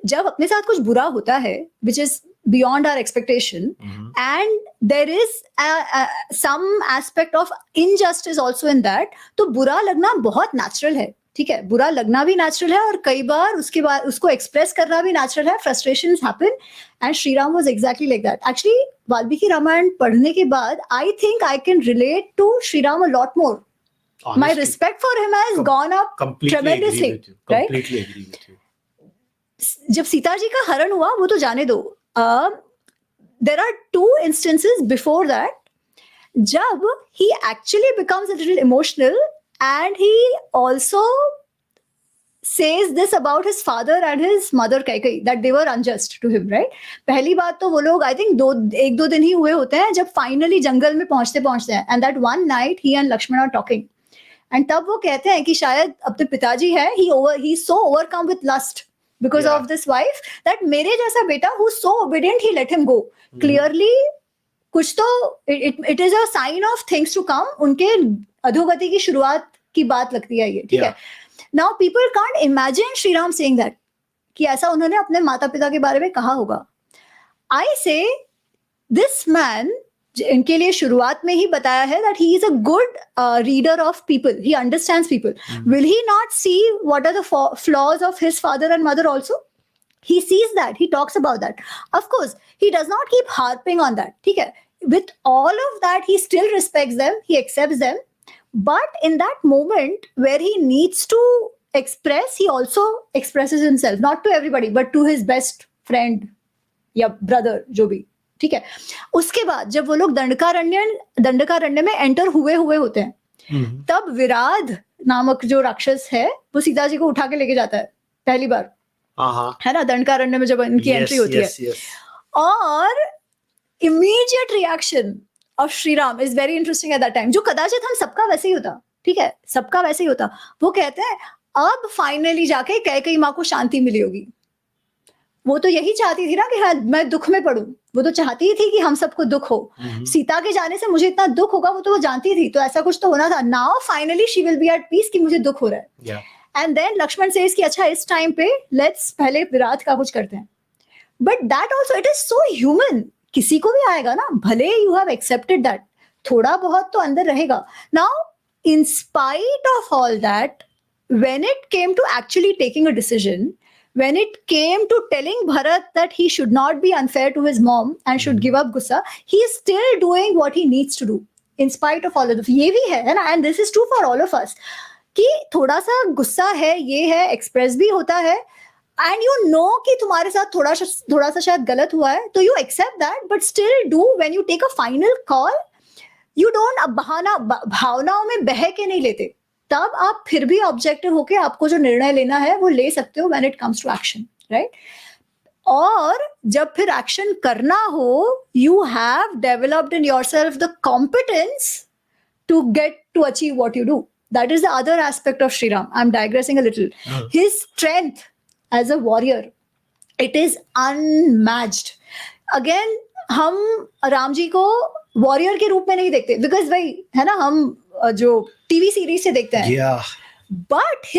जब अपने साथ कुछ बुरा होता है, which is beyond our expectation, and there is some aspect of injustice also in that, तो बुरा लगना बहुत natural है, ठीक है. बुरा लगना भी natural है और कई बार उसके बाद उसको express करना भी natural है. Frustrations happen, and Shri Ram was exactly like that. Actually, Valmiki Ramayana पढ़ने के बाद, I think I can relate to Shri Ram a lot more. Honestly, my respect for him has gone up tremendously. Completely agree with you. जब सीता जी का हरण हुआ, वो तो जाने दो. There are two instances before that, जब he actually becomes a little emotional, and he also says this about his father and his mother Kaikeyi, that they were unjust to him, right? पहली बात तो वो लोग, I think एक दो दिन ही हुए होते हैं जब finally जंगल में पहुंचते हैं, and that one night he and Lakshman are talking, and तब वो कहते हैं कि शायद अपने पिताजी है, he's so overcome with lust because of this wife, that मेरे जैसा बेटा who's so obedient, he let him go. Clearly कुछ तो it is a sign of things to come. उनके अधोगति की शुरुआत की बात लगती है ये, ठीक है. Now people can't imagine Shri Ram saying that, कि ऐसा उन्होंने अपने माता पिता के बारे में कहा होगा. I say this man, इनके लिए शुरुआत में ही बताया है that he is a good reader of people. He understands people. Will he not see what are the flaws of his father and mother also? He sees that. He talks about that. Of course, he does not keep harping on that. ठीक है. With all of that, he still respects them. He accepts them. But in that moment where he needs to express, he also expresses himself. Not to everybody, but to his best friend या brother, जो भी. ठीक है. उसके बाद जब वो लोग दंडकारण्य में एंटर हुए होते हैं, तब विराध नामक जो राक्षस है, वो सीता जी को उठा के लेके जाता है पहली बार, है ना, दंडकारण्य में जब इनकी एंट्री होती है. और immediate reaction of Shri Ram is very interesting eight that time, जो कदाचित हम सबका वैसे ही होता, ठीक है, सबका वैसे ही होता. वो कहते हैं अब फाइनली जाके कैकेयी माँ को शांति मिली होगी. वो तो यही चाहती थी ना कि हाँ मैं दुख में पड़ूं. वो तो चाहती थी कि हम सबको दुख हो. सीता के जाने से मुझे इतना दुख होगा, वो तो वो जानती थी. तो ऐसा कुछ तो होना था. Now finally she will be at peace कि मुझे दुख हो रहा है. And then Lakshman says कि अच्छा इस टाइम पे let's पहले विराट का कुछ करते हैं. But that also, it is so human. किसी को भी आएगा ना, भले you have accepted that. थोड़ा बहुत तो अंदर रहेगा. Now, in spite of all that, when it came to actually taking a decision, when it came to telling Bharat that he should not be unfair to his mom and should give up gussa, he is still doing what he needs to do. In spite of all of this. ये भी है ना, and this is true for all of us. कि थोड़ा सा गुस्सा है, ये है, एक्सप्रेस भी होता है, एंड यू नो कि तुम्हारे साथ थोड़ा सा शायद गलत हुआ है, तो you accept that, but still do when you take a final call, you don't भावनाओं में बह के नहीं लेते, तब आप फिर भी ऑब्जेक्टिव होके आपको जो निर्णय लेना है वो ले सकते हो when it comes to action, right? और जब फिर एक्शन करना हो, you have developed in yourself the competence to get to achieve what you do. That is the other aspect of Shriram. I'm digressing a little. His strength as a warrior, it is unmatched. Again, हम राम जी को warrior के रूप में नहीं देखते, because भाई है ना, हम जो टीवी सीरीज से देखते हैं. But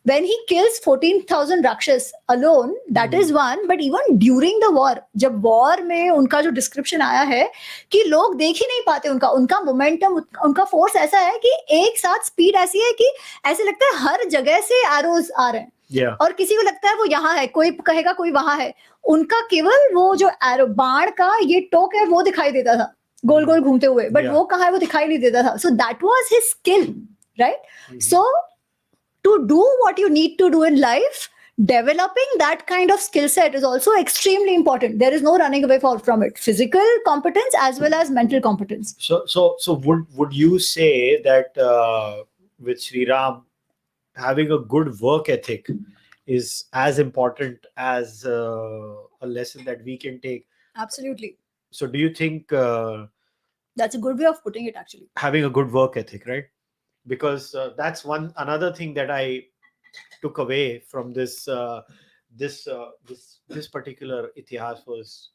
when he kills 14,000 Rakshas alone, that is one. But even during the war, जब war में उनका जो description आया है कि लोग देख ही नहीं पाते, उनका momentum, उनका force ऐसा है कि एक साथ speed ऐसी है कि ऐसे लगता है हर जगह से arrows आ रहे हैं. और किसी को लगता है वो यहाँ है, कोई कहेगा कोई वहां है, उनका केवल वो जो एरो बाण का ये टोक है वो दिखाई देता था गोल गोल घूमते हुए, बट वो कहाँ है वो दिखाई नहीं देता था. So that was his skill, right? So to do what you need to do in life, developing that kind of skill set is also extremely important. There is no running away from it. Physical competence as well as mental competence. So would you say that with Sri Ram, having a good work ethic is as important as a lesson that we can take? Absolutely. So do you think that's a good way of putting it, actually? Having a good work ethic, right? Because that's another thing that I took away from this particular itihas was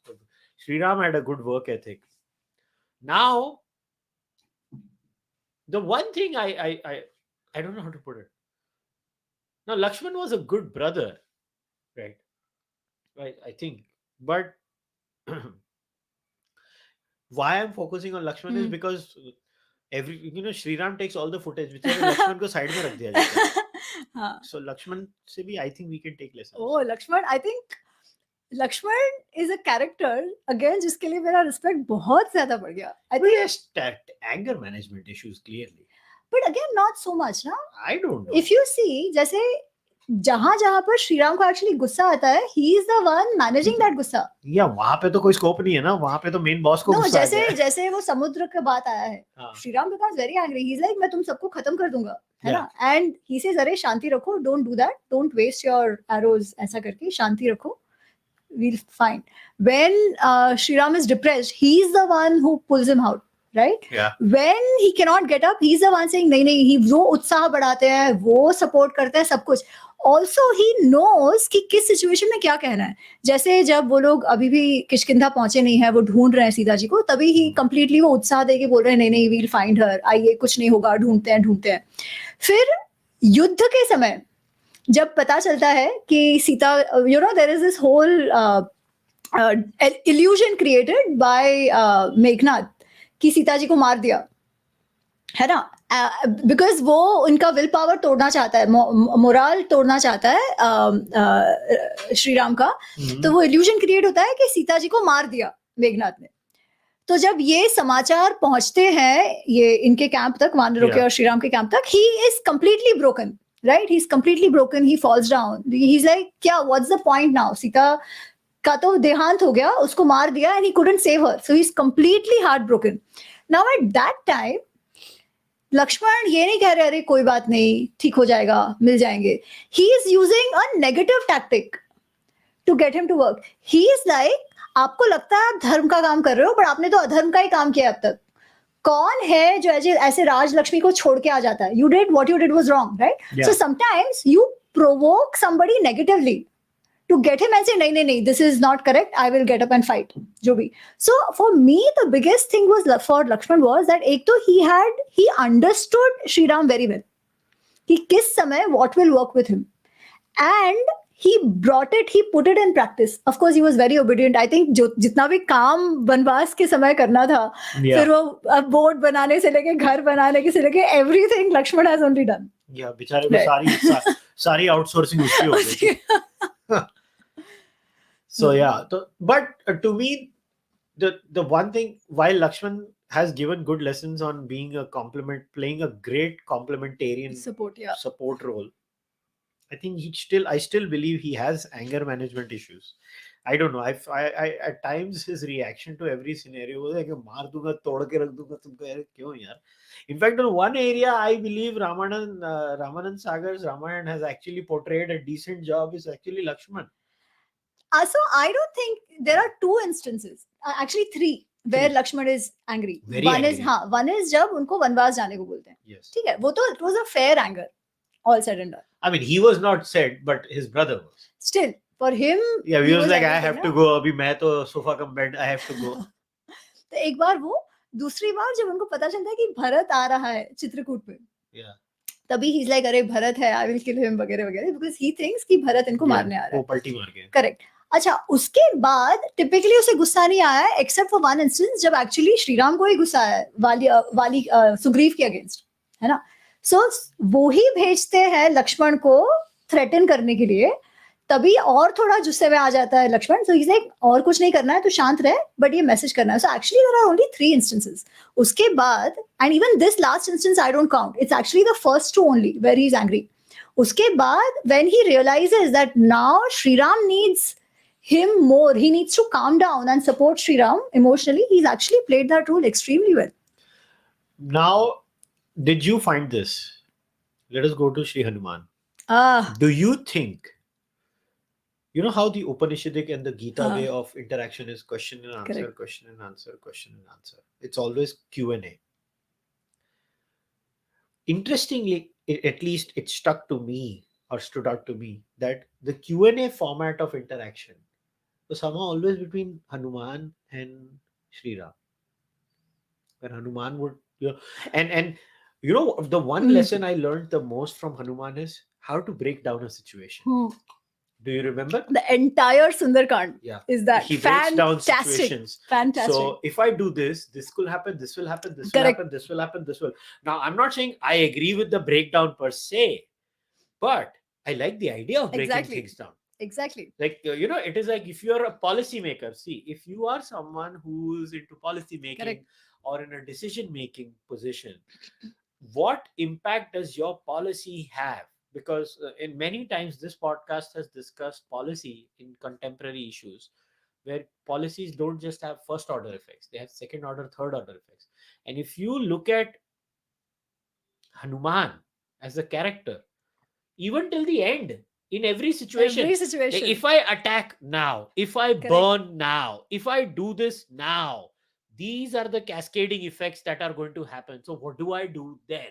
Sri Ram had a good work ethic. Now, the one thing I don't know how to put it. Now, Lakshman was a good brother, right? I think, but why I'm focusing on Lakshman is because Shri Ram takes all the footage, which Lakshman को side में रख दिया जाता है. So Lakshman से भी I think we can take lessons. Oh, Lakshman, I think Lakshman is a character again जिसके लिए मेरा respect बहुत ज़्यादा बढ़ गया. I think yes, anger management issues clearly. But again, not so much, ना? I don't know. If you see, जैसे जहाँ पर श्री राम को एक्चुअली गुस्सा आता है, he is the one managing that गुस्सा. या वहाँ पे तो कोई स्कोप नहीं है ना, वहाँ पे तो मेन बॉस को गुस्सा आता है. जैसे वो समुद्र का बात आया है, Shri Ram becomes very angry. He's like, मैं तुम सबको खत्म कर दूंगा, है ना? And he says, अरे शांति रखो, don't do that, don't waste your arrows, ऐसा करके शांति रखो, we'll fine. When Shri Ram is depressed, he's the one who pulls him out. Right? Yeah. When he cannot get up, he's the one saying नहीं, वो उत्साह बढ़ाते हैं, वो support करते हैं, सब कुछ. Also he knows कि किस सिचुएशन में क्या कहना है. जैसे जब वो लोग अभी भी किष्किंधा पहुंचे नहीं है, वो ढूंढ रहे हैं सीता जी को, तभी ही कंप्लीटली वो उत्साह देके बोल रहे हैं नहीं we'll find her, आइए कुछ नहीं होगा, ढूंढते हैं. फिर युद्ध के समय जब पता चलता है कि Sita, there is this whole illusion created by Meghnad कि सीता जी को मार दिया, है ना? बिकॉज वो उनका विल पावर तोड़ना चाहता है, मोरल तोड़ना चाहता है श्री राम का. तो वो इल्यूजन क्रिएट होता है कि सीता जी को मार दिया मेघनाथ ने. तो जब ये समाचार पहुंचते हैं ये इनके कैंप तक, वानरों के और श्री राम के कैंप तक, he is completely broken, right? He is completely broken, he falls down. He is like, क्या, what's the point now? Sita का तो देहांत हो गया, उसको मार दिया, and he couldn't save her, so he is completely heartbroken. Now at that time Lakshman ये नहीं कह रहे अरे कोई बात नहीं, ठीक हो जाएगा, मिल जाएंगे. He is using a negative tactic to get him to work. He is like, आपको लगता है आप धर्म का काम कर रहे हो, बट आपने तो अधर्म का ही काम किया अब तक. कौन है जो ऐसे राजलक्ष्मी को छोड़ के आ जाता है? You did what you did was wrong, right? So sometimes you provoke somebody negatively to get him and say nahi, this is not correct, I will get up and fight, jo bhi. So for me the biggest thing was for Lakshman was that ek to he understood Shri Ram very well. कि किस समय what will work with him. And he brought it, he put it in practice. Of course, he was very obedient. I think जो जितना भी काम वनवास के समय करना था, Yeah. फिर वो बोर्ड बनाने से लेके घर बनाने से लेके everything Lakshman has only done. Yeah, बेचारे को Right. सारी आउटसोर्सिंग उसकी हो गई थी. So yeah, but to me, the one thing, while Lakshman has given good lessons on being playing a great complementarian support role, I think I still believe he has anger management issues. I don't know. I at times his reaction to every scenario was like, "मार दूंगा, तोड़ के रख दूंगा तुमको यार, क्यों यार?" In fact, in one area, I believe Ramanand Sagar's Ramayana has actually portrayed a decent job. Is actually Lakshman. So I don't think there are two instances, actually three, where Lakshman is angry. One is जब उनको वनवास जाने को बोलते हैं. Yes. ठीक है, वो तो it was a fair anger, all said and done. I mean, he was not said, but his brother was. Still, for him, yeah, he was like, I have to go. अभी मैं तो sofa cum bed, I have to go. तो एक बार वो, दूसरी बार जब उनको पता चलता है कि भरत आ रहा है चित्रकूट पे, तभी he's like, अरे भरत है, I will kill him वगैरह वगैरह, because he thinks कि भरत इनको मारने आ रहा है. वो पलटी मार के. Correct. अच्छा, उसके बाद टिपिकली उसे गुस्सा नहीं आया है, एक्सेप्ट फॉर वन इंस्टेंस जब एक्चुअली श्रीराम को ही गुस्सा आया वाली सुग्रीव के अगेंस्ट, है ना. सो वो ही भेजते हैं लक्ष्मण को थ्रेटन करने के लिए, तभी और थोड़ा गुस्से में आ जाता है लक्ष्मण. सो ही इज लाइक, और कुछ नहीं करना है तो शांत रहे, बट ये मैसेज करना है. So actually there are only 3 instances. उसके बाद, and even this last instance I don't count, it's actually the first 2 only where he is angry. उसके बाद when he realizes that now Shri Ram needs him more, he needs to calm down and support Shriram emotionally, he's actually played that role extremely well. Now, did you find this? Let us go to Shri Hanuman. Do you think, you know how the Upanishadic and the Gita way of interaction is question and answer, Correct. question and answer, question and answer. It's always Q&A. Interestingly, at least it stuck to me, or stood out to me, that the Q&A format of interaction was somehow always between Hanuman and Shri Ram. When Hanuman would, and you know, the one lesson I learned the most from Hanuman is how to break down a situation. Do you remember? The entire Sundarkand is that. He breaks down situations. Fantastic. So if I do this could happen, this will happen, this will happen, this will happen, this will. Now, I'm not saying I agree with the breakdown per se, but I like the idea of breaking things down. Exactly. Like, you know, it is like if you're a policymaker, see, if you are someone who's into policy making or in a decision-making position, what impact does your policy have? Because in many times this podcast has discussed policy in contemporary issues, where policies don't just have first order effects, they have second order, third order effects. And if you look at Hanuman as a character, even till the end, in every situation, if I attack now, if I burn now, if I do this now, these are the cascading effects that are going to happen. So what do I do then?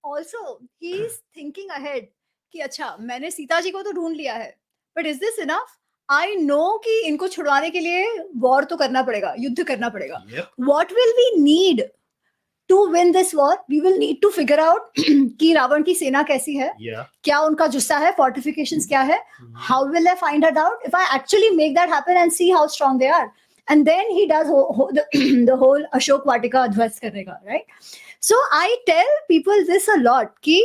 Also, he is thinking ahead कि अच्छा, मैंने सीता जी को तो ढूंढ लिया है, but is this enough? I know कि इनको छुड़वाने के लिए war तो करना पड़ेगा, युद्ध करना पड़ेगा. What will we need to win this war? We will need to figure out कि रावण की सेना कैसी है, क्या उनका जुस्सा है, fortifications क्या है, how will I find that out? If I actually make that happen and see how strong they are, and then he does the whole Ashok Vatika Dhwast करने का, right? So I tell people this a lot कि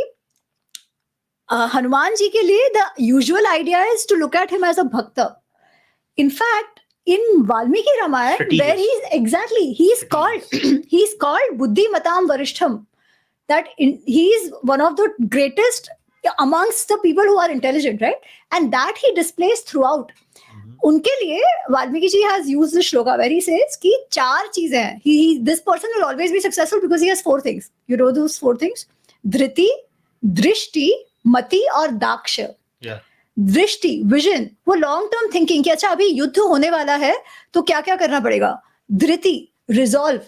हनुमान जी के लिए the usual idea is to look at him as a bhakta. In fact, in Valmiki Ramayana, where he's called Buddhi Matam Varishtham, that he is one of the greatest amongst the people who are intelligent, right? And that he displays throughout. उनके लिए Valmiki ji has used this shloka where he says कि 4 चीजें हैं. This person will always be successful because he has 4 things. You know those 4 things? Dhriti, Drishti, Mati और दाक्ष. दृष्टि, vision, वो long term thinking कि अच्छा अभी युद्ध होने वाला है तो क्या क्या करना पड़ेगा. Dhriti, resolve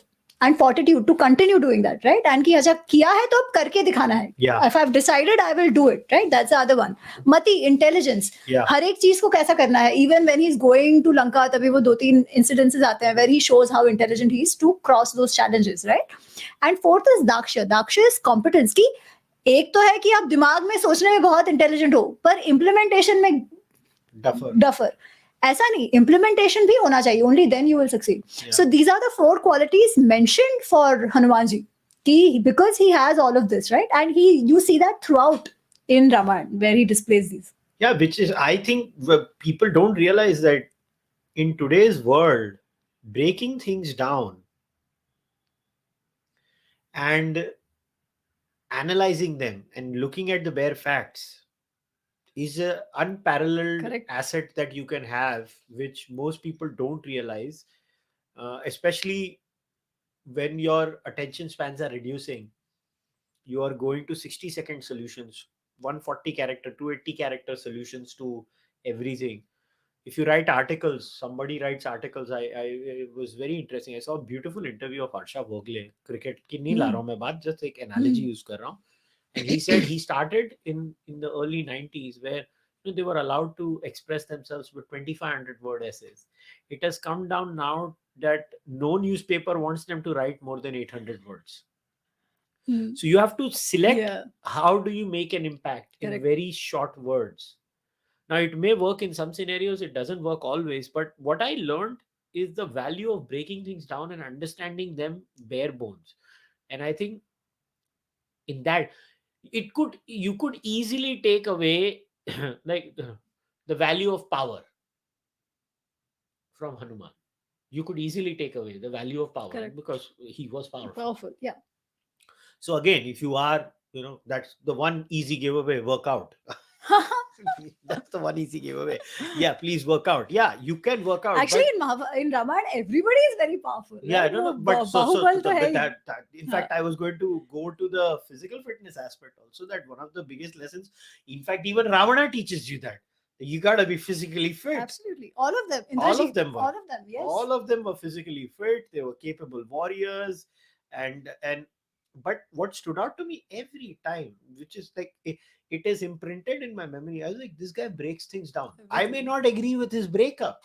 and fortitude to continue doing that, right? And कि अच्छा किया है तो अब करके दिखाना है. If I have decided I will do it, right? That's the other one. Mati, intelligence, हर एक चीज को कैसा करना है. Even when he is going to Lanka, तभी वो 2-3 इंसिडेंसेस आते हैं where he shows how intelligent he is to cross those challenges, right? And fourth is daksh. Daksh is competence, की एक तो है कि आप दिमाग में सोचने में बहुत इंटेलिजेंट हो पर इम्प्लीमेंटेशन में डफर. ऐसा नहीं, इम्प्लीमेंटेशन भी होना चाहिए, only then you will succeed. So these are the 4 qualities mentioned for Hanuman ji, कि because he has all of this, right? And you see that throughout in Ramayana where he displays these. Yeah, which is, I think, people don't realize that in today's world, breaking things down and analyzing them and looking at the bare facts is a unparalleled Correct. asset that you can have, which most people don't realize, especially when your attention spans are reducing. You are going to 60-second solutions, 140 character, 280 character solutions to everything. If you write articles, somebody writes articles. It was very interesting. I saw a beautiful interview of Harsha Bhogle. Cricket की नहीं ला रहा हूँ मैं बात, just एक analogy use कर रहा हूँ. And he said he started in the early 90s where they were allowed to express themselves with 2,500 word essays. It has come down now that no newspaper wants them to write more than 800 words. So you have to select how do you make an impact in very short words. Now, it may work in some scenarios, it doesn't work always. But what I learned is the value of breaking things down and understanding them bare bones. And I think in that, you could easily take away like the value of power from Hanuman. You could easily take away the value of power. Correct. Because he was powerful. Powerful, yeah. So again, if you are, that's the one easy giveaway, work out. That's the one easy giveaway. Yeah, please work out. Yeah, you can work out. Actually, in Ramayana, everybody is very powerful. Yeah, right? no, but in Huh. fact, I was going to go to the physical fitness aspect also. That one of the biggest lessons. In fact, even Ravana teaches you that you gotta be physically fit. Absolutely, all of them. All of them were. All of them. Yes. All of them were physically fit. They were capable warriors, and but what stood out to me every time, which is like it is imprinted in my memory. I was like, this guy breaks things down. I may not agree with his breakup.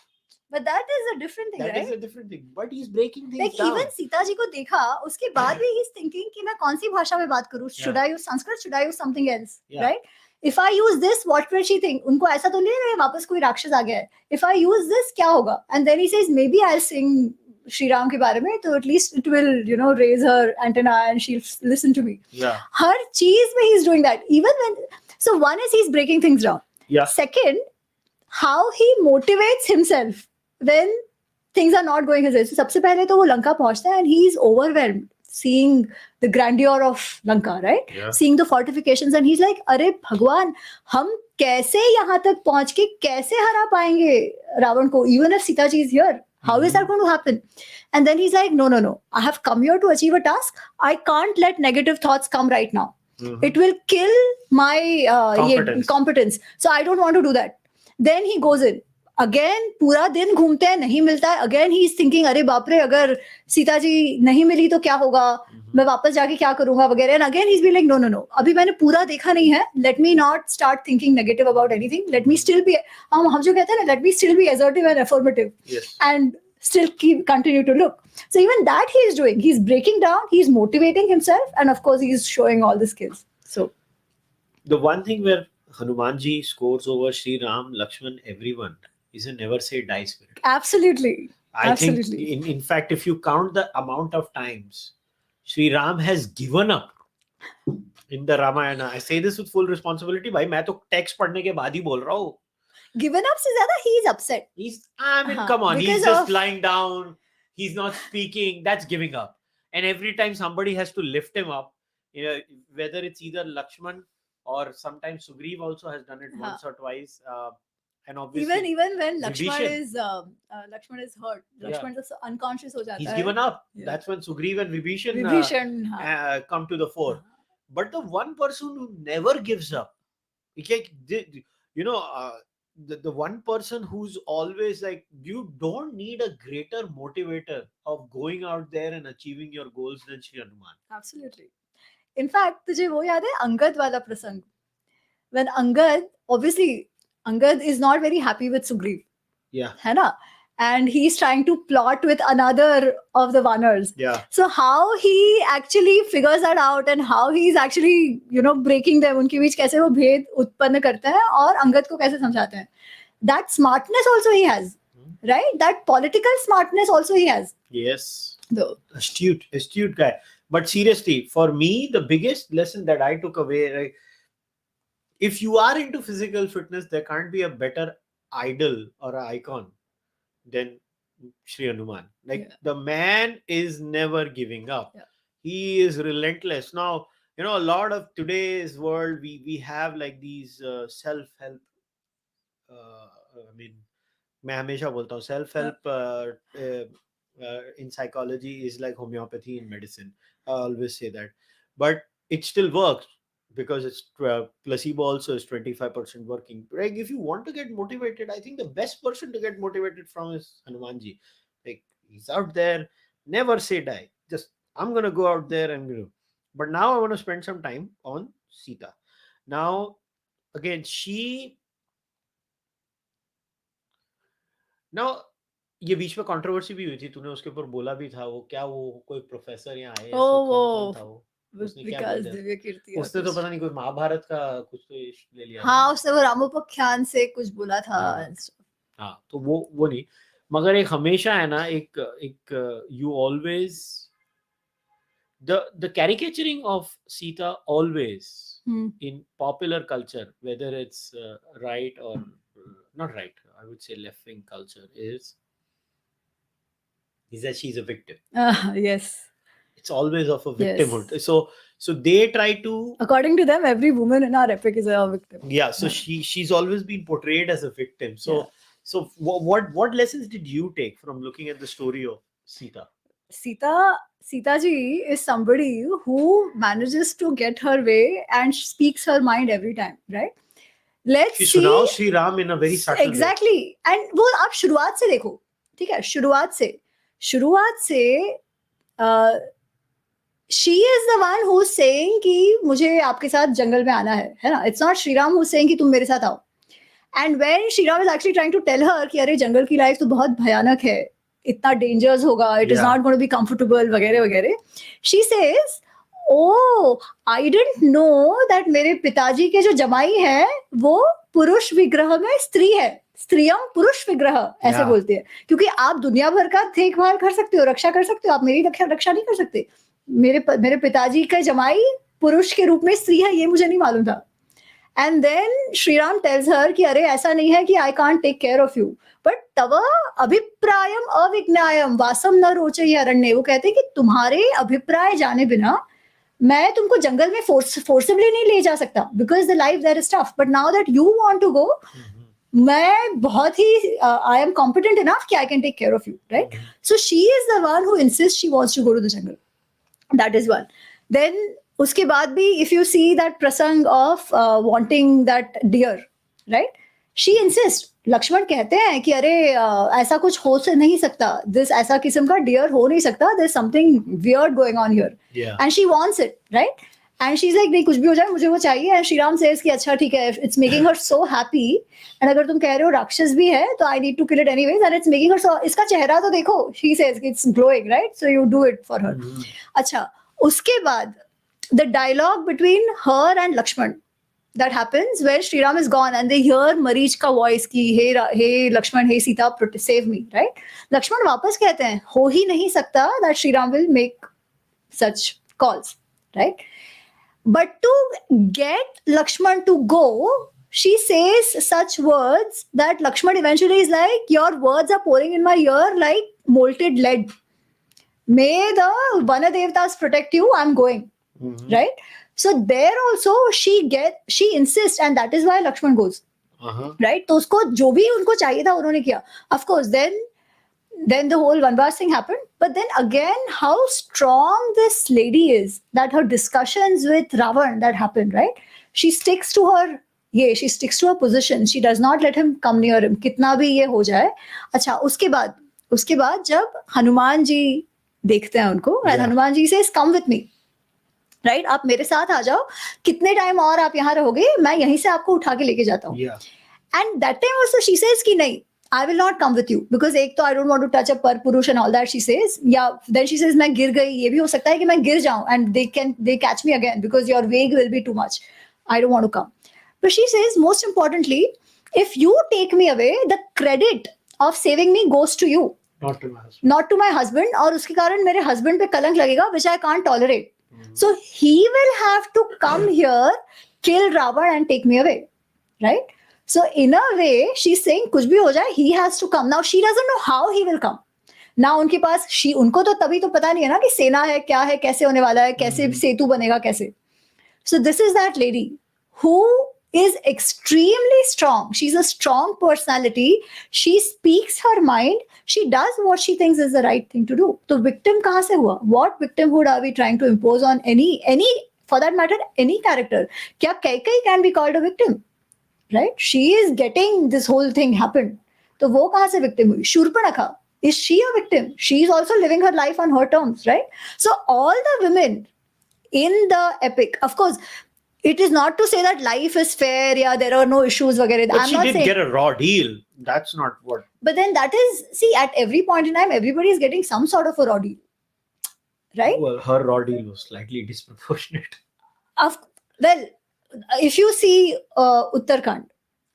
But that is a different thing, That right? is a different thing. But he's breaking things Like down. even Sita ji को देखा, उसके बाद भी he's thinking कि मैं कौन सी भाषा में बात करूँ? Should I use Sanskrit? Should I use something else? Yeah. Right? If I use this, what will she think? उनको ऐसा तो नहीं है वापस कोई राक्षस आ गया है. If I use this, क्या होगा? And then he says, maybe I'll sing Shri Ram के बारे में, तो at least it will, raise her antenna and she'll listen to me. Yeah. हर चीज में he's doing that. Even when, so one is he's breaking things down. Yeah. Second, how he motivates himself when things are not going his way. So सबसे पहले तो वो लंका पहुंचता है and he is overwhelmed seeing the grandeur of Lanka, right? Yeah. Seeing the fortifications and he's like, अरे भगवान, हम कैसे यहाँ तक पहुंच के कैसे हरा पाएंगे रावण को? Even if Sita ji is here, how is that going to happen? And then he's like, no. I have come here to achieve a task. I can't let negative thoughts come right now. It will kill my competence. So I don't want to do that. Then he goes in. Again, पूरा दिन घूमते हैं, नहीं मिलता है. Again, he is thinking, अरे बाप रे, अगर सीता जी नहीं मिली तो क्या होगा? मैं वापस जाके क्या करूंगा वगैरह. And again, he's been like, no. अभी मैंने पूरा देखा नहीं है. Let me not start thinking negative about anything. Let me still be, हम जो कहते हैं ना, let me still be assertive and affirmative. Yes. And still continue to look. So even that he is doing. He's breaking down. He's motivating himself, and of course, he's showing all the skills. So the one thing where Hanumanji scores over Sri Ram, Lakshman, everyone is a never say die spirit. Absolutely. I think, in fact, if you count the amount of times Sri Ram has given up in the Ramayana, I say this with full responsibility. भाई मैं तो text पढ़ने के बाद ही बोल रहा हूँ. Given up से ज़्यादा he's upset. Come on, he's just lying down. He's not speaking. That's giving up. And every time somebody has to lift him up, whether it's either Lakshman or sometimes Sugriv also has done it once or twice. And obviously, even when Lakshman is hurt, Lakshman is unconscious ho jata he's hai. given up. Yeah. That's when Sugriv and Vibhishan come to the fore. But the one person who never gives up, the one person who's always like, you don't need a greater motivator of going out there and achieving your goals than Shri Hanuman. Absolutely. In fact, तुझे वो याद है अंगद वाला प्रसंग? When Angad is not very happy with Sugriv. Yeah. है ना? and he's trying to plot with another of the Vanars. Yeah. So how he actually figures that out and how he's actually, breaking them, उनके बीच कैसे वो भेद उत्पन्न करते हैं और अंगद को कैसे समझाते हैं. That smartness also he has, right? That political smartness also he has. Yes. Though. Astute guy. But seriously, for me, the biggest lesson that I took away, like, if you are into physical fitness, there can't be a better idol or an icon than Sri Hanuman. Like, the man is never giving up. Yeah. He is relentless. Now, a lot of today's world, we have like these self-help. मैं हमेशा बोलता हूँ self-help in psychology is like homeopathy in medicine. I always say that, but it still works because it's placebo also is 25% working. Like, if you want to get motivated, I think the best person to get motivated from is Hanumanji. Like, he's out there, never say die. Just, I'm gonna go out there and But now I want to spend some time on Sita. Now, again, Now, ये बीच में controversy भी हुई थी, तूने उसके ऊपर बोला भी था, वो क्या, वो कोई प्रोफेसर यहाँ आए, कौन था वो, उसने क्या बोला, उसने तो पता नहीं कोई महाभारत का कुछ तो ले लिया. हाँ, उसने वो रामोपाख्यान से कुछ बोला था. हाँ, तो वो नहीं, मगर एक हमेशा है ना, एक you always the caricaturing of Sita always in popular culture, whether it's right or not right, I would say left wing culture, is that she's a victim. Yes. It's always of a victimhood. Yes. So they try to. According to them, every woman in our epic is a victim. Yeah. So she's always been portrayed as a victim. So so what lessons did you take from looking at the story of Sita? Sita ji is somebody who manages to get her way and speaks her mind every time, right? Let's see. Now Sri Ram in a very subtle way. Exactly. And वो आप शुरुआत से देखो, ठीक है? शुरुआत से she is the one who's saying कि मुझे आपके साथ जंगल में आना है ना? It's not Sri Ram who's saying कि तुम मेरे साथ आओ. And when Sri Ram is actually trying to tell her कि अरे जंगल की लाइफ तो बहुत भयानक है, इतना डेंजर्स होगा, it is not going to be comfortable वगैरह, she says, oh, I didn't know that मेरे पिताजी के जो जमाई है वो पुरुष विग्रह में स्त्री है, स्त्रियम पुरुष विग्रह ऐसे बोलते हैं, क्योंकि आप दुनिया भर का देखभाल कर सकते हो, रक्षा कर सकते हो, आप मेरी रक्षा नहीं कर सकते. मेरे पिताजी का जमाई पुरुष के रूप में स्त्री है, ये मुझे नहीं मालूम था. And then Sri Ram tells her कि अरे ऐसा नहीं है कि I can't take care of you, but तव अभिप्रायम अविज्ञायम वासम न रोचहि अरण्ये. वो कहते हैं कि तुम्हारे अभिप्राय जाने बिना मैं तुमको जंगल में फोर्सिबली नहीं ले जा सकता, because the life there is tough, but now that you want to go, मैं बहुत ही I am competent enough कि I can take care of you, right? So she is the one who insists she wants to go to the jungle. That is one. Then उसके बाद भी if you see that prasang of wanting that deer, right? She insists. Lakshman कहते हैं कि अरे ऐसा कुछ हो से नहीं सकता, this ऐसा किस्म का deer हो नहीं सकता, there's something weird going on here. Yeah. And she wants it, right? And she's like नहीं कुछ भी हो जाए मुझे वो चाहिए. And Shri Ram says कि अच्छा ठीक है, it's making her so happy. And अगर तुम कह रहे हो राक्षस भी है तो I need to kill it anyways, and it's making her so. इसका चेहरा तो देखो, she says it's glowing, right? So you do it for her. अच्छा, उसके बाद the dialogue between her and Lakshman that happens where Sri Ram is gone and they hear Marich का voice कि hey Lakshman, hey Sita, save me, right? Lakshman वापस कहते हैं हो ही नहीं सकता that Sri Ram will make such calls, right? But to get Lakshman to go, she says such words that Lakshman eventually is like, your words are pouring in my ear like molten lead. May the Vana Devtas protect you, I'm going. Right? So there also she insists, and that is why Lakshman goes. Right? तो उसको जो भी उनको चाहिए था उन्होंने किया. Of course, then the whole Vanvas thing happened. But then again, how strong this lady is, that her discussions with Ravan that happened, right? She sticks to her position. She does not let him come near him. कितना भी ये हो जाए. अच्छा, उसके बाद जब हनुमान जी देखते हैं उनको, and Hanuman ji says, come with me. Right आप मेरे साथ आ जाओ, कितने टाइम और आप यहाँ रहोगे, मैं यहीं से आपको उठा के लेके जाता हूँ. And that time also she says कि नहीं, I will not come with you because एक तो I don't want to touch a par purush and all that she says. Yeah, then she says मैं गिर गई, ये भी हो सकता है कि मैं गिर जाऊं and they catch me again because your weight will be too much. I don't want to come. But she says most importantly, if you take me away, the credit of saving me goes to you, Not to my husband. not to my husband. और उसके कारण मेरे husband पे कलंक लगेगा, which I can't tolerate. So he will have to come here, kill Ravan and take me away, right? So in a way, she's saying कुछ भी हो जाए, he has to come. Now she doesn't know how he will come. Now उनके पास उनको तो तभी तो पता नहीं है ना कि सेना है क्या है, कैसे होने वाला है, कैसे सेतु बनेगा कैसे. So this is that lady who is extremely strong. She's a strong personality. She speaks her mind. She does what she thinks is the right thing to do. So victim कहाँ से हुआ? What victimhood are we trying to impose on any for that matter any character? क्या Kaikai can be called a victim? Right? She is getting this whole thing happened. तो वो कहाँ से victim हुई? Shurpanakha. Is she a victim? She is also living her life on her terms, right? So all the women in the epic, of course, it is not to say that life is fair. Yeah, there are no issues. Vagare. But I'm she not did saying. get a raw deal. That's not what. But then that is, see, at every point in time, everybody is getting some sort of a raw deal, right? Well, her raw deal was slightly disproportionate. Well, if you see Uttarakhand,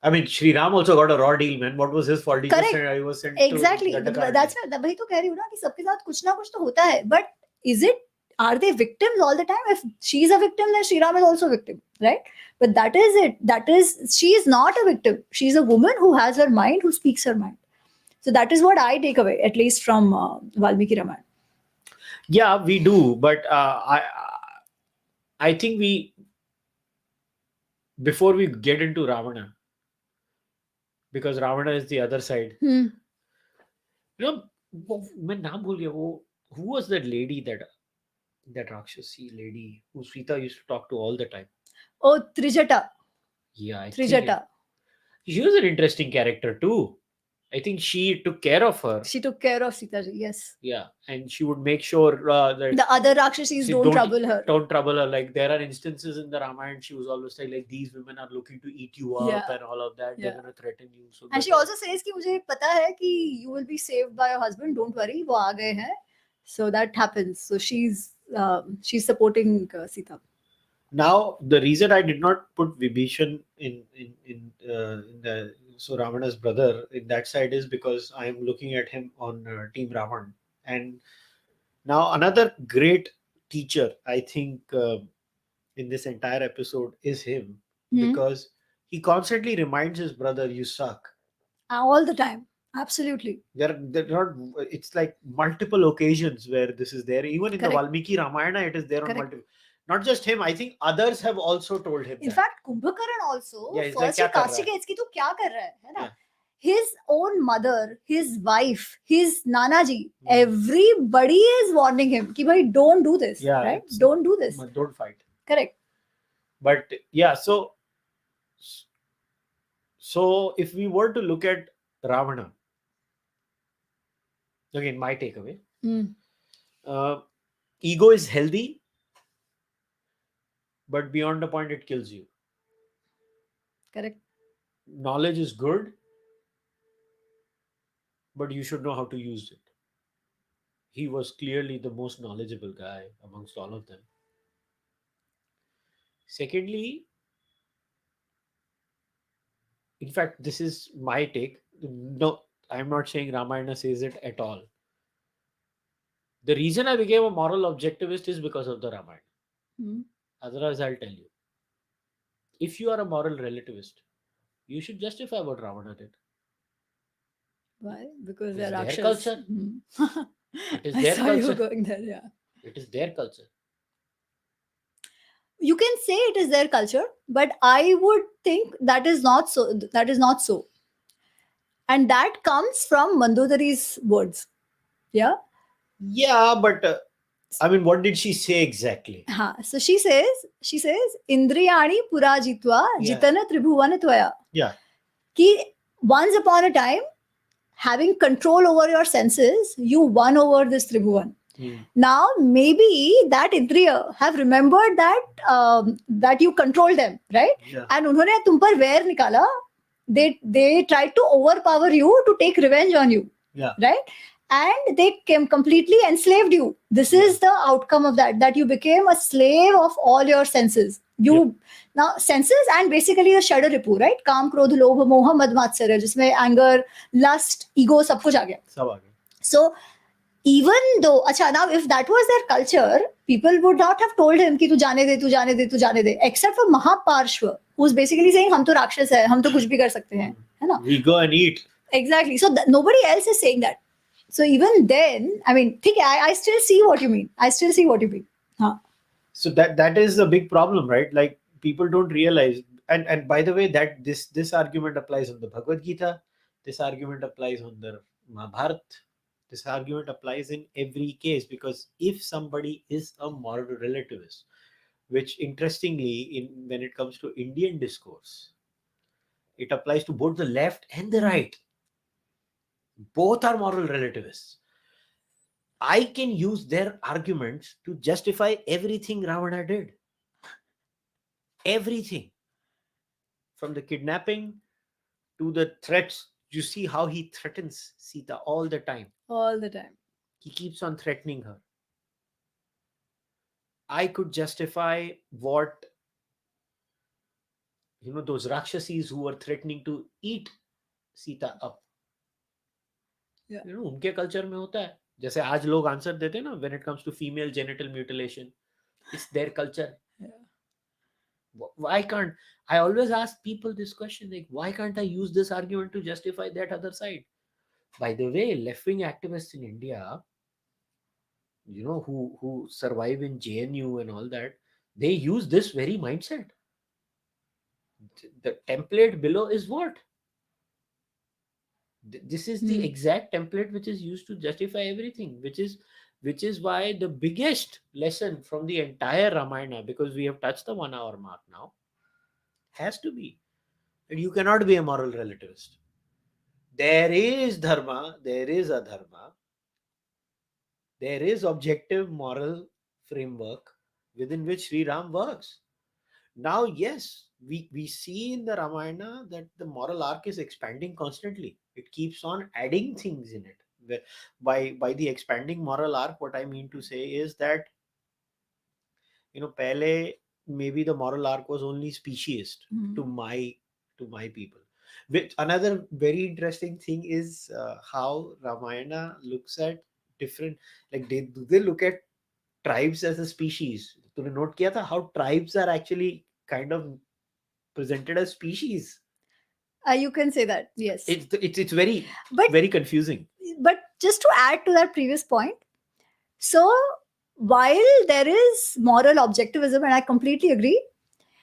I mean, Sri Ram also got a raw deal, man. What was his fault? Correct. He was sent exactly. to Gattakad. That's वही तो कह रही हूँ ना कि सबके साथ कुछ ना कुछ तो होता है. But is it? Are they victims all the time? If she is a victim, then Sri Ram is also a victim, right? But that is it. That is, she is not a victim. She is a woman who has her mind, who speaks her mind. So that is what I take away, at least from Valmiki Ramayana. Yeah, we do, but I think before we get into Ravana, because Ravana is the other side. You know, मैं नाम भूल गया वो. Who was that lady, that Rakshasi lady who Sita used to talk to all the time? Oh, Trijata. Yeah, I Trijata. She was an interesting character too. I think she took care of her. She took care of Sita ji, yes. Yeah, and she would make sure that The other Rakshashis don't trouble her. Don't trouble her. Like there are instances in the Ramayana, she was always like these women are looking to eat you up Yeah. and all of that. Yeah. They're gonna threaten you. So And she also says कि मुझे पता है कि you will be saved by your husband. Don't worry, वो आ गए हैं. So that happens. So she's supporting Sita. Now the reason I did not put Vibhishan in the so Ravana's brother in that side is because I am looking at him on Team Ravan. And now another great teacher I think in this entire episode is him, because he constantly reminds his brother, you suck. All the time. Absolutely. They're not, it's like multiple occasions where this is there. Even in Correct. the Valmiki Ramayana, it is there on Correct. multiple. Not just him, I think others have also told him In that. fact, Kumbhakaran also, Yeah, he's like, first क्या he कर रहा caustic है? इसकी तू क्या कर रहा है ना? Yeah. His own mother, his wife, his Nanaji, everybody is warning him कि भाई don't do this, Yeah, right? it's- Don't do this. Don't fight. Correct. But yeah, so if we were to look at Ravana, again, my takeaway, ego is healthy, but beyond the point, it kills you. Correct. Knowledge is good, but you should know how to use it. He was clearly the most knowledgeable guy amongst all of them. Secondly, in fact, this is my take. No, I'm not saying Ramayana says it at all. The reason I became a moral objectivist is because of the Ramayana. Otherwise, I'll tell you. If you are a moral relativist, you should justify what Ravana did. Why? Because It's they're their Rakshas. culture. It is I their saw you culture. going there, yeah. It is their culture. You can say it is their culture, but I would think that is not so. That is not so. And that comes from Mandodari's words. Yeah. Yeah, but I mean, what did she say exactly? So she says, Indriyani pura jitva jitana tribhuvan tvaya. Yeah. Ki once upon a time, having control over your senses, you won over this tribhuvan. Now maybe that Indriya have remembered that that you control them, right? Yeah. And उन्होंने तुम पर वैर निकाला, they tried to overpower you to take revenge on you, Yeah. right? And they came completely enslaved you. This is the outcome of that you became a slave of all your senses. You now senses and basically the षड Ripu, right? काम क्रोध लोभ मोह मद मात्सर्य, जिसमें anger, lust, ego सब कुछ आ गया. सब आ गया. So even though, acha, now if that was their culture, people would not have told him कि तू जाने दे, तू जाने दे, तू जाने दे, except for Mahaparshva, who's basically saying हम तो राक्षस है, हम तो कुछ भी कर सकते हैं, है ना? We go and eat. Exactly. So nobody else is saying that. So even then, I mean, think I still see what you mean. I still see what you mean. Huh. So that is a big problem, right? Like people don't realize. And by the way, that this argument applies on the Bhagavad Gita. This argument applies on the Mahabharata. This argument applies in every case, because if somebody is a moral relativist, which interestingly, when it comes to Indian discourse, it applies to both the left and the right. Both are moral relativists. I can use their arguments to justify everything Ravana did. Everything. From the kidnapping to the threats. You see how he threatens Sita all the time. All the time. He keeps on threatening her. I could justify what, those Rakshasis who were threatening to eat Sita up. Yeah. उनके culture में होता है. जैसे आज लोग answer देते हैं ना, when it comes to female genital mutilation, it's their culture. Yeah. Why can't I always ask people this question, like, why can't I use this argument to justify that other side? By the way, left-wing activists in India, who survive in JNU and all that, they use this very mindset. The template below is what? This is the exact template which is used to justify everything, which is why the biggest lesson from the entire Ramayana, because we have touched the 1 hour mark now, has to be that you cannot be a moral relativist. There is dharma, there is adharma, there is objective moral framework within which Sri Ram works. Now, yes, we see in the Ramayana that the moral arc is expanding constantly. It keeps on adding things in it. By the expanding moral arc, what I mean to say is that, pehle maybe the moral arc was only speciesist to my people. Which another very interesting thing is how Ramayana looks at different, like they look at tribes as a species. तूने note किया था how tribes are actually kind of presented as species. You can say that, yes. It's very confusing. But just to add to that previous point, so while there is moral objectivism, and I completely agree,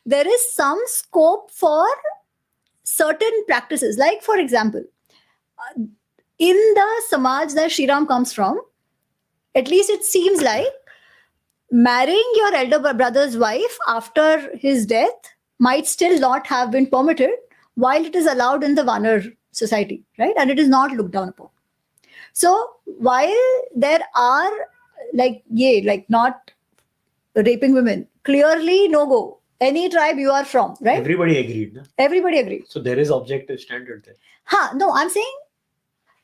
there is some scope for certain practices. Like, for example, in the Samaj that Sri Ram comes from, at least it seems like marrying your elder brother's wife after his death might still not have been permitted, while it is allowed in the Vanar society, right? And it is not looked down upon. So while there are not raping women, clearly no go. Any tribe you are from, right? Everybody agreed. No? Everybody agreed. So there is objective standard there. No, I'm saying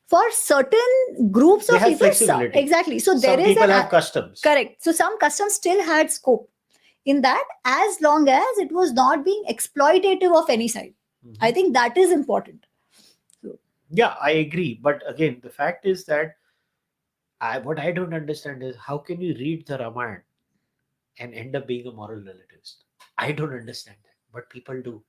for certain groups they of have people, flexibility. Exactly. So some people have customs. Correct. So some customs still had scope in that, as long as it was not being exploitative of any side. I think that is important. So. Yeah, I agree. But again, the fact is that what I don't understand is how can you read the Ramayana and end up being a moral relativist? I don't understand that, but people do.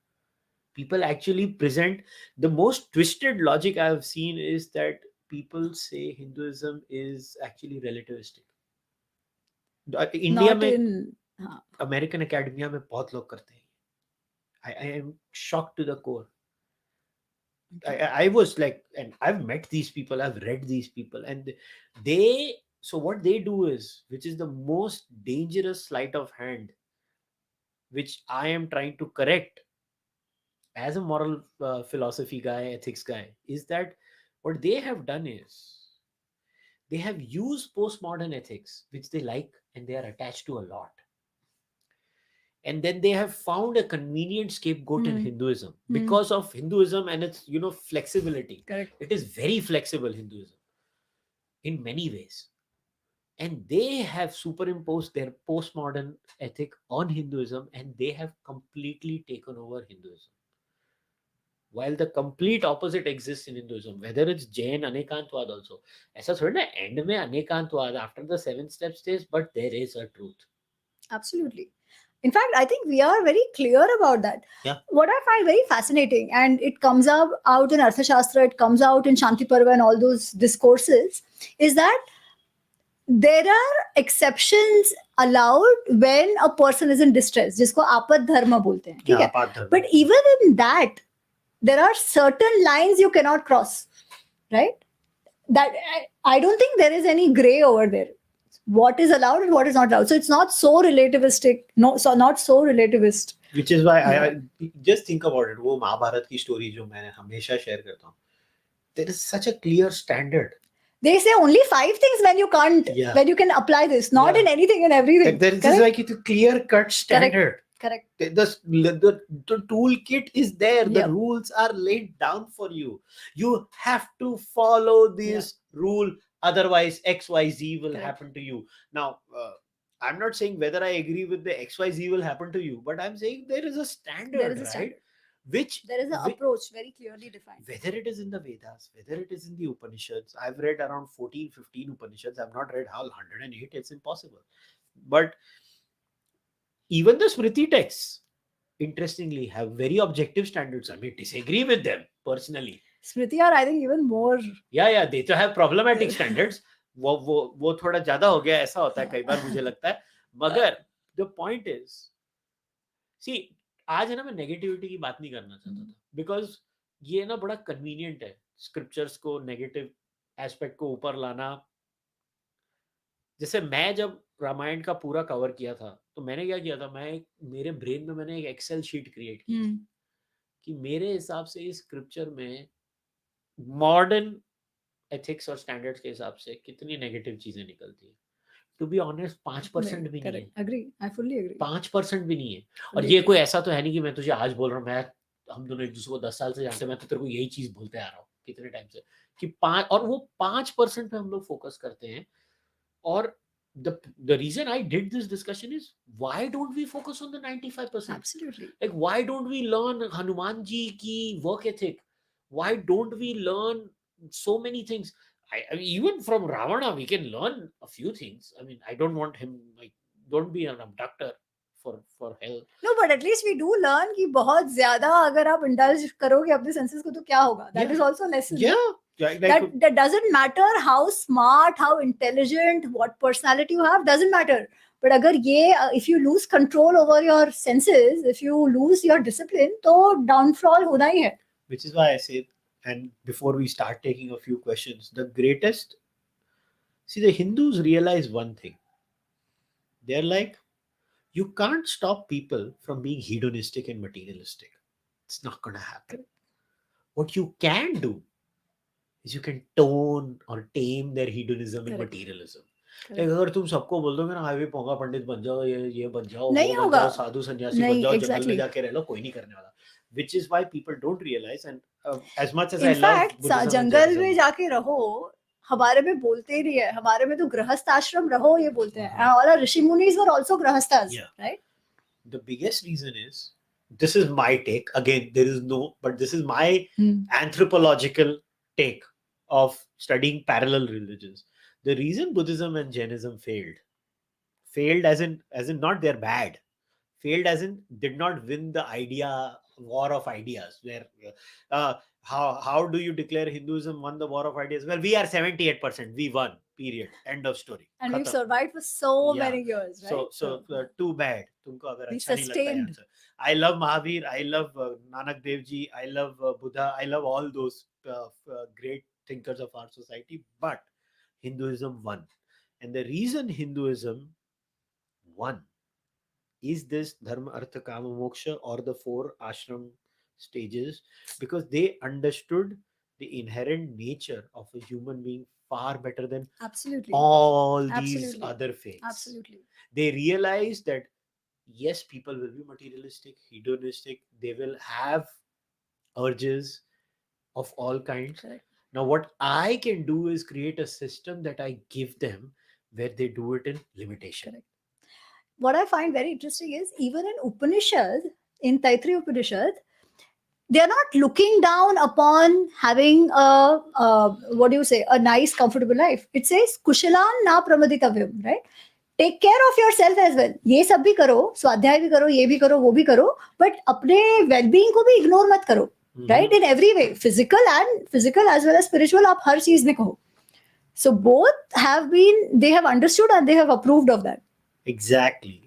People actually present the most twisted logic I have seen is that people say Hinduism is actually relativistic. India में American Academia में बहुत लोग करते हैं. I am shocked to the core. I was like, and I've met these people, I've read these people, and so what they do is, which is the most dangerous sleight of hand, which I am trying to correct as a moral philosophy guy, ethics guy, is that what they have done is they have used postmodern ethics, which they like and they are attached to a lot. And then they have found a convenient scapegoat in Hmm. Hinduism Hmm. because of Hinduism and its, flexibility. Correct. It is very flexible, Hinduism, in many ways. And they have superimposed their postmodern ethic on Hinduism, and they have completely taken over Hinduism. While the complete opposite exists in Hinduism, whether it's Jain Anekantwad also. ऐसा थोड़ी ना end में Anekantwad after the 7 step stays, but there is a truth. Absolutely. In fact, I think we are very clear about that. Yeah. What I find very fascinating, and it comes out in Arthashastra, it comes out in Shanti Parva and all those discourses, is that there are exceptions allowed when a person is in distress, जिसको आपद धर्म बोलते हैं, ठीक है? Apadharma. But even in that, there are certain lines you cannot cross, right? That I don't think there is any gray over there. What is allowed and what is not allowed. So it's not so relativistic. No, so not so relativist. Which is why I just think about it. वो महाभारत की story जो मैं हमेशा share करता हूँ. There is such a clear standard. They say only 5 things when you can't, Yeah. when you can apply this, not Yeah. in anything and everything. There is Correct? like a clear cut standard. Correct. The toolkit is there. The Yeah. rules are laid down for you. You have to follow this rule, otherwise XYZ will Correct. happen to you. Now, I'm not saying whether I agree with the XYZ will happen to you, but I'm saying there is a standard, There is a right? standard. Which There is an whi- approach very clearly defined. whether it is in the Vedas, whether it is in the Upanishads, I've read around 14, 15 Upanishads. I've not read all 108. It's impossible. But even the Smriti texts, interestingly, have very objective standards. I may disagree with them personally. Smriti are, I think, even more. Yeah, they तो have problematic standards. वो थोड़ा ज्यादा हो गया, ऐसा होता है कई बार मुझे लगता है. मगर the point is, see, आज है ना, मैं नेगेटिविटी की बात नहीं करना चाहता था, बिकॉज ये ना बड़ा कन्वीनियंट है स्क्रिप्चर्स को नेगेटिव एस्पेक्ट को ऊपर लाना. जैसे मैं जब रामायण का पूरा कवर किया था, तो मैंने क्या किया था, मेरे ब्रेन में मैंने एक एक्सेल शीट क्रिएट की थी कि मेरे हिसाब से इस स्क्रिप्चर में मॉडर्न एथिक्स और स्टैंडर्ड्स के हिसाब से कितनी नेगेटिव चीजें निकलती है. टू बी ऑनेस्ट 5% भी नहीं है. Correct. Agree. I fully agree. 5% भी नहीं है. और Fully ये agree. कोई ऐसा तो है नहीं कि मैं तुझे आज बोल रहा हूँ, मैं हम दोनों एक दूसरे को 10 साल से जानते हैं, मैं तो तेरे को यही चीज बोलते आ रहा हूँ कितने टाइम से कि 5, और वो 5% पे हम लोग फोकस करते हैं. और the reason I did this discussion is, why don't we focus on the 95%? Absolutely. Like, why don't we learn Hanuman ji ki work ethic? Why don't we learn so many things? I mean, even from Ravana, we can learn a few things. I mean, I don't want him, like, don't be an abductor for hell. No, but at least we do learn कि बहुत ज्यादा अगर आप indulge करोगे अपने senses को तो क्या होगा. That Yeah. is also a lesson. Yeah. Like, That doesn't matter how smart, how intelligent, what personality you have, doesn't matter. But अगर ये if you lose control over your senses, if you lose your discipline, तो downfall होना ही है. which is why I say, and before we start taking a few questions, the greatest, see, the Hindus realize one thing. They're like, you can't stop people from being hedonistic and materialistic. It's not going to happen. What you can do is you can tone or tame their hedonism and Correct. materialism. Correct. Like, अगर तुम सबको बोल दोगे ना, highway पोंगा पंडित बन जाओ, ये बन जाओ, नहीं वो बन होगा. जाओ, साधु सन्यासी बन नहीं, जाओ, जंगल exactly. में जाके रह लो, कोई नहीं करने वाला. Which is why people don't realize, and as much as I In love fact, Buddhism and jungle Jainism, में जाके रहो, हमारे में बोलते ही नहीं है. हमारे में तो गृहस्थ आश्रम रहो ये बोलते हैं. And all our Rishi Munis were also grahasthas, Yeah. right? the biggest reason is, this is my take, again, there is no, but this is my anthropological take of studying parallel religions. The reason Buddhism and Jainism failed as in not they're bad, failed as in did not win the war of ideas, where how do you declare Hinduism won the war of ideas? Well, we are 78%, we won, period, end of story. And we've Khatam. survived for so Yeah. many years, right? So too bad. तुमको अगर We अच्छा नहीं लगता है sustained. answer. I love Mahavir, I love Nanak Dev Ji, I love Buddha, I love all those great thinkers of our society, but Hinduism won. And the reason Hinduism won is this dharma, artha, kama, moksha, or the 4 ashram stages, because they understood the inherent nature of a human being far better than Absolutely. all these Absolutely. other faiths. Absolutely. They realized that yes, people will be materialistic, hedonistic, they will have urges of all kinds. Correct. Now what I can do is create a system that I give them where they do it in limitation. Correct. What I find very interesting is even in Upanishad, in Taittiriya Upanishad, they are not looking down upon having what do you say, a nice, comfortable life. It says kushalan na pramaditavyam, right? Take care of yourself as well. ये सब भी करो, स्वाध्याय भी करो, ये भी करो, वो भी करो, but अपने well-being को भी ignore मत करो, right? In every way, physical as well as spiritual, आप हर चीज में कहो. So both have been, they have understood and they have approved of that. Exactly.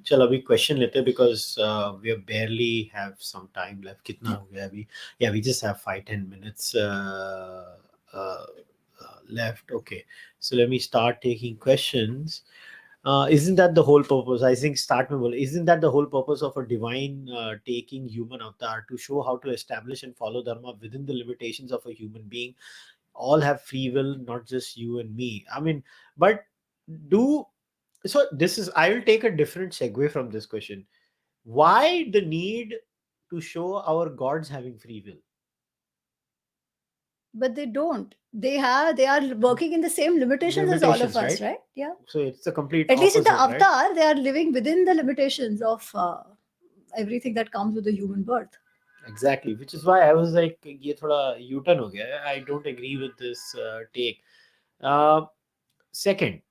चलो अभी question लेते हैं because we barely have some time left. कितना हो गया अभी? Yeah, we just have 5-10 minutes left. Okay, so let me start taking questions. Isn't that the whole purpose? I think start में बोले. Isn't that the whole purpose of a divine taking human avatar to show how to establish and follow dharma within the limitations of a human being? All have free will, not just you and me. I mean, but so this is, I will take a different segue from this question. Why the need to show our gods having free will? But they don't. They are working in the same limitations as all of Limitations, us, right? right? Yeah. So it's the complete At least in the opposite, right? avatar, they are living within the limitations of everything that comes with the human birth. Exactly, which is why I was like, ये थोड़ा U-turn हो गया. I don't agree with this take. Second,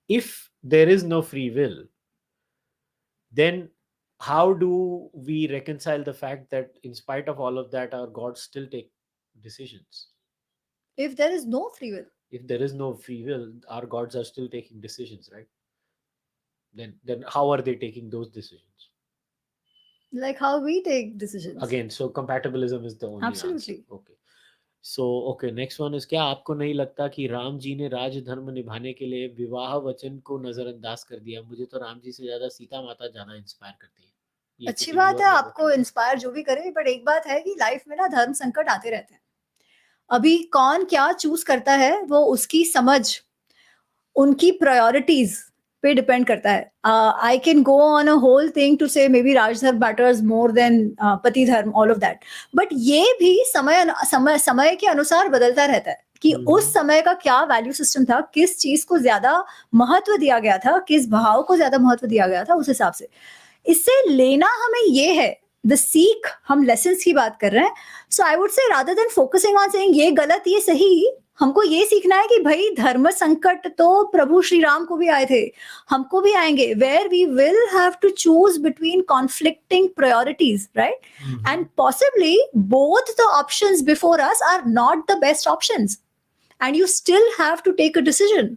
if there is no free will, then how do we reconcile the fact that in spite of all of that, our gods still take decisions? If there is no free will, If there is no free will, our gods are still taking decisions, right? Then how are they taking those decisions? like how we take decisions. Again, so compatibilism is the only Absolutely. answer. Okay. So okay, next one is, क्या आपको नहीं लगता कि राम जी ने राज धर्म निभाने के लिए विवाह वचन को नजरअंदाज कर दिया? मुझे तो राम जी से ज्यादा सीता माता ज्यादा इंस्पायर करती है. ये अच्छी किसी बात और है, ने आपको बताया. इंस्पायर जो भी करे, बट एक बात है कि लाइफ में ना धर्म संकट आते रहते हैं. अभी कौन क्या चूज करता है वो उसकी समझ, उनकी प्रायोरिटीज पे डिपेंड करता है. I can go on a whole thing to say maybe rajdharma matters more than pati dharma, all of that, but ये भी समय के अनुसार बदलता रहता है कि उस समय का क्या वैल्यू सिस्टम था, किस चीज को ज्यादा महत्व दिया गया था, किस भाव को ज्यादा महत्व दिया गया था, उस हिसाब से. इससे लेना हमें ये है, द सीख, हम लेसन्स की बात कर रहे हैं. So I would say rather than focusing on saying ये गलत ये सही, हमको ये सीखना है कि भाई धर्म संकट तो प्रभु श्री राम को भी आए थे, हमको भी आएंगे, where we will have to choose between conflicting priorities, right? And possibly both the options before us are not the best options, and you still have to take a decision.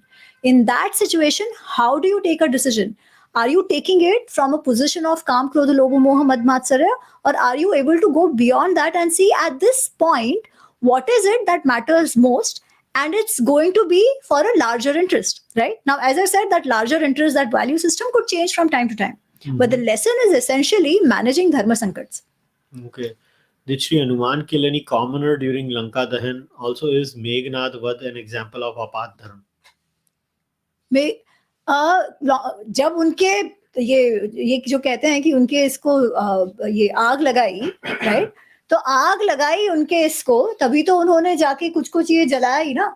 In that situation, how do you take a decision? Are you taking it from a position of Kam, Krodha, Lobha, Moha, Mad, Matsarya, or are you able to go beyond that and see at this point what is it that matters most, and it's going to be for a larger interest, right? Now, as I said, that larger interest, that value system could change from time to time, but the lesson is essentially managing dharma sankats. Okay. Did Shri Hanuman kill any commoner during Lanka Dahan? Also, is Meghnad Vad an example of apat dharma? जब उनके ये जो कहते हैं कि उनके इसको ये आग लगाई, राइट? तो आग लगाई उनके इसको, तभी तो उन्होंने जाके कुछ ये जलाया ही ना.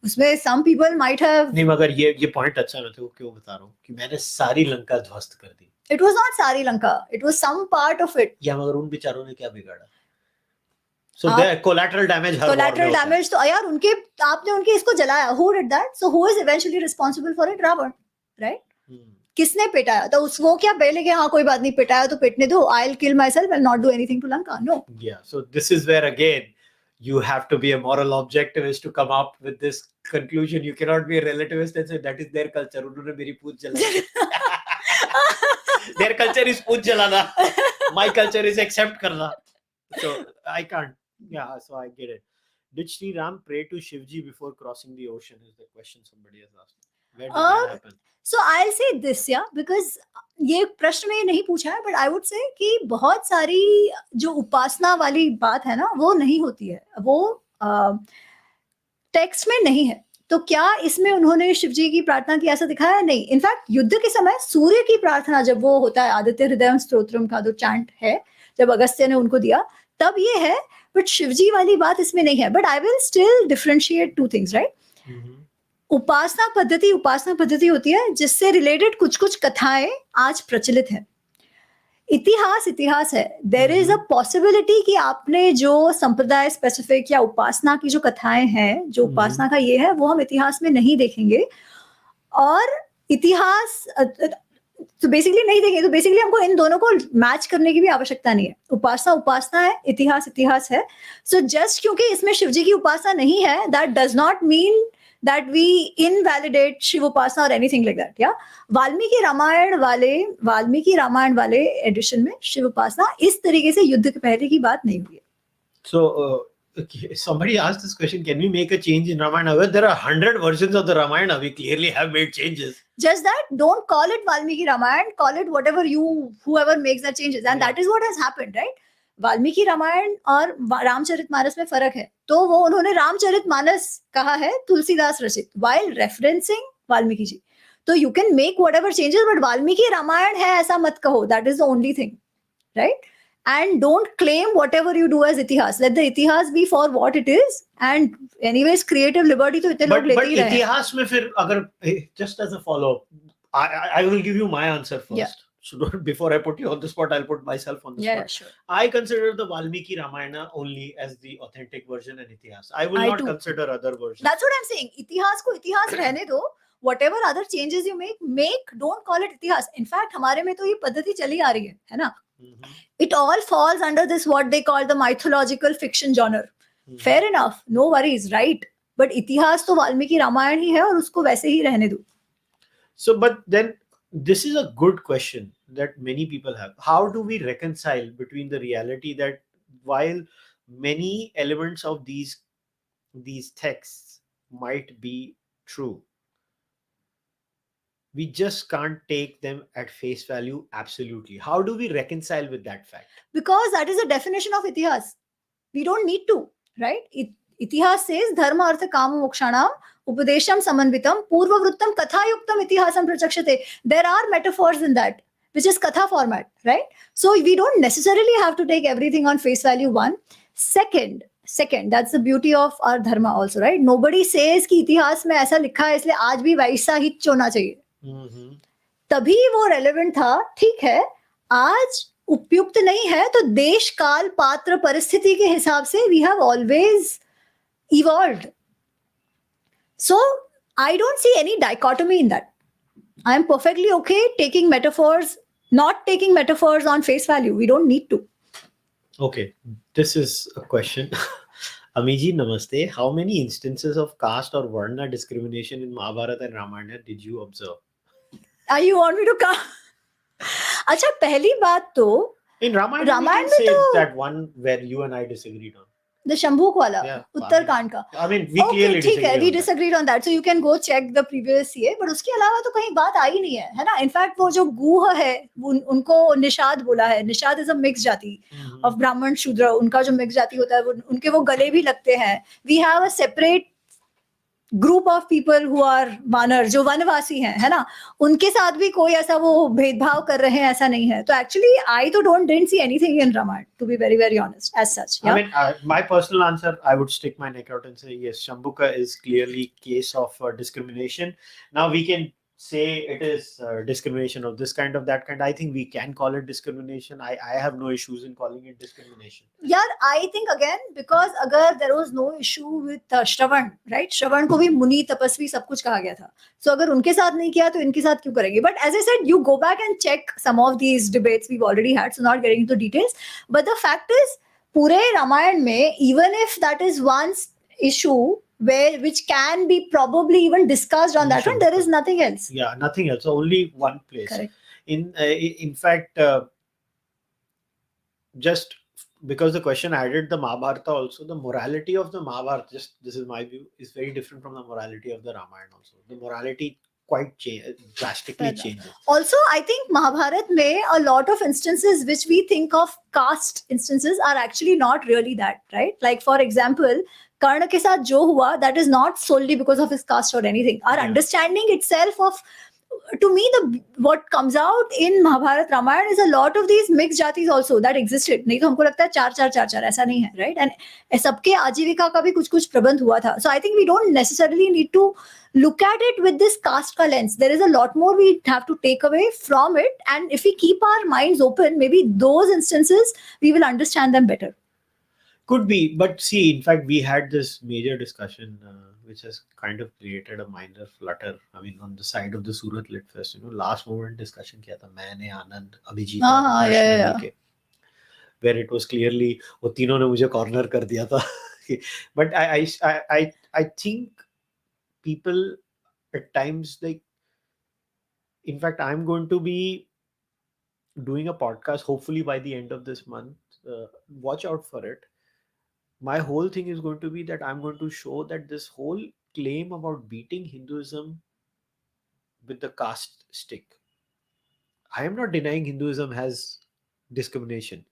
उसमें some people might have. नहीं, मगर ये पॉइंट अच्छा, मैं तो क्यों बता रहा हूँ कि मैंने सारी लंका ध्वस्त कर दी. It was not सारी Lanka, it was some part of it. या मगर उन बेचारों ने क्या बिगाड़ा? So the collateral damage. Collateral damage. तो यार उनके, आपने उनके इसको जलाया. Who did that? So who is eventually responsible for it? Ravan, right? किसने पिटाया? तो वो क्या पहले के हाँ कोई बात नहीं, पिटाया तो पिटने दो, I'll kill myself and not do anything to Lanka. No. Yeah. So this is where again you have to be a moral objectivist to come up with this conclusion. You cannot be a relativist and say that is their culture. उन्होंने मेरी पूंछ जलाई. Their culture is पूंछ जलाना. My culture is accept करना. So I can't. Yeah, so I get it. Did Sri Ram pray to Shivji before crossing the ocean? Is the question somebody has asked. Where did that happen? So I'll say this, yeah, because ये प्रश्न में नहीं पूछा है, but I would say कि बहुत सारी जो उपासना वाली बात है ना, वो नहीं होती है, वो टेक्स्ट में नहीं है. तो क्या इसमें उन्होंने शिव जी की प्रार्थना की ऐसा दिखाया? नहीं. इनफैक्ट युद्ध के समय सूर्य की प्रार्थना जब वो होता है, आदित्य हृदयम स्तोत्रम का जो चैंट है, जब अगस्त्य ने उनको दिया, तब ये है. बट शिवजी वाली बात इसमें नहीं है. But I will still differentiate two things, right? उपासना पद्धति होती है जिससे रिलेटेड कुछ कुछ कथाएं आज प्रचलित है. इतिहास है. देर इज अ पॉसिबिलिटी कि आपने जो संप्रदाय स्पेसिफिक या उपासना की जो कथाएं हैं, जो उपासना का ये है, वो हम इतिहास में नहीं देखेंगे. और इतिहास तो बेसिकली नहीं देखेंगे. तो बेसिकली हमको इन दोनों को मैच करने की भी आवश्यकता नहीं है. उपासना है, इतिहास है. सो जस्ट क्योंकि इसमें शिवजी की उपासना नहीं है, that does not mean that we invalidate Shiv upasana or anything like that. या वाल्मीकि रामायण वाले एडिशन में शिव उपासना इस तरीके से युद्ध के पहले की बात नहीं हुई है. So somebody asked this question, can we make a change in Ramayana? Well, there are 100 versions of the Ramayana. We clearly have made changes. Just that, don't call it Valmiki Ramayana, call it whoever makes that changes. And that is what has happened, right? Valmiki Ramayan और रामचरितमानस में फर्क है. तो वो उन्होंने रामचरितमानस कहा है तुलसीदास रचित, while referencing वाल्मीकि जी. तो you can make whatever changes, but Valmiki Ramayan है ऐसा मत कहो. That is the only thing, right? And don't claim whatever you do as इतिहास. Let the इतिहास be for what it is. And anyways, creative liberty तो इतने लोग लेते ही रहे. इतिहास में फिर अगर just as a follow-up, I will give you my answer first. Yeah. So before I put you on the spot, I'll put myself on the spot. Yeah, sure. I consider the Valmiki Ramayana only as the authentic version and Itihas. I will not consider other versions. That's what I'm saying. इतिहास को इतिहास रहने दो. Whatever other changes you make, don't call it इतिहास. In fact, हमारे में तो ये पद्धति चली आ रही है ना? It all falls under this what they call the mythological fiction genre. Fair enough, no worries, right? But इतिहास तो वाल्मीकि रामायण ही है और उसको वैसे ही रहने दो. So, but then this is a good question that many people have. How do we reconcile between the reality that while many elements of these texts might be true, we just can't take them at face value absolutely? How do we reconcile with that fact? Because that is the definition of इतिहास. We don't need to, right? इतिहास says धर्म अर्थ काम मोक्षाणाम उपदेशम समन्वितम पूर्ववृत्तम कथायुक्तम इतिहासम प्रचक्षते. There are metaphors in that, which is katha format, right? So we don't necessarily have to take everything on face value. One. Second, that's the beauty of our dharma also, right? Nobody says कि इतिहास में ऐसा लिखा है इसलिए आज भी वैसा ही होना चाहिए. तभी वो relevant था. ठीक है, आज उपयुक्त नहीं है तो देश काल पात्र परिस्थिति के हिसाब से we have always evolved. So I don't see any dichotomy in that. I am perfectly okay taking metaphors, not taking metaphors on face value. We don't need to. Okay, this is a question. Amiji, namaste. How many instances of caste or varna discrimination in Mahabharata and Ramayana did you observe? You want me to come? अच्छा, पहली बात तो in Ramayana we can say that one where you and I disagreed on. The Shambhuk wala, Uttarkand का. I mean, we clearly ठीक है, we disagreed disagreed on that. So you can go check the previous year. But उसके अलावा तो कहीं बात आई नहीं है ना? In fact, वो जो गुह है, उनको निषाद बोला है. निषाद is a mixed जाति of ब्राह्मण शूद्र. उनका जो mixed जाति होता है, उनके वो गले भी लगते हैं. We have a separate group of people who are वानर, जो वनवासी हैं, है ना? उनके साथ भी कोई ऐसा वो भेदभाव कर रहे हैं ऐसा नहीं है. तो actually I तो didn't see anything in Ramayana, to be very very honest, as such. Yeah? I mean, my personal answer, I would stick my neck out and say yes, Shambhuka is clearly case of discrimination. Now we can say it is discrimination of this kind, of that kind. I think we can call it discrimination. I have no issues in calling it discrimination. Yeah, I think again, because अगर there was no issue with Shravan, right? श्रवण को भी मुनि तपस्वी सब कुछ कहा गया था. So अगर उनके साथ नहीं किया तो इनके साथ क्यों करेंगे? But as I said, you go back and check some of these debates we've already had. So not getting into details. But the fact is, पूरे रामायण में, even if that is one issue which can be probably even discussed on that one, there is nothing else. Yeah, nothing else. Only one place. Correct. In fact, just because the question added the Mahabharata also, the morality of the Mahabharata, just this is my view, is very different from the morality of the Ramayana also. The morality quite drastically changes. Also, I think Mahabharata में a lot of instances which we think of caste instances are actually not really that, right? Like for example, कर्ण के साथ जो हुआ, that is not solely because of his caste or anything. Our Yeah. understanding itself of, to me, the what comes out in Mahabharat Ramayana is a lot of these mixed jatis also that existed. नहीं तो हमको लगता है चार चार चार चार ऐसा नहीं है, right? And सबके आजीविका का भी कुछ कुछ प्रबंध हुआ था. So I think we don't necessarily need to look at it with this caste ka lens. There is a lot more we have to take away from it, and if we keep our minds open, maybe those instances we will understand them better. Could be, but see, in fact, we had this major discussion, which has kind of created a minor flutter. I mean, on the side of the Surat Lit Fest, last moment discussion किया था मैंने, आनंद, अभिजीत, हाँ, yeah. मिलके, where it was clearly वो तीनों ने मुझे corner कर दिया था. But I think people at times, like, in fact, I'm going to be doing a podcast hopefully by the end of this month. Watch out for it. My whole thing is going to be that I'm going to show that this whole claim about beating Hinduism with the caste stick, I am not denying Hinduism has discrimination.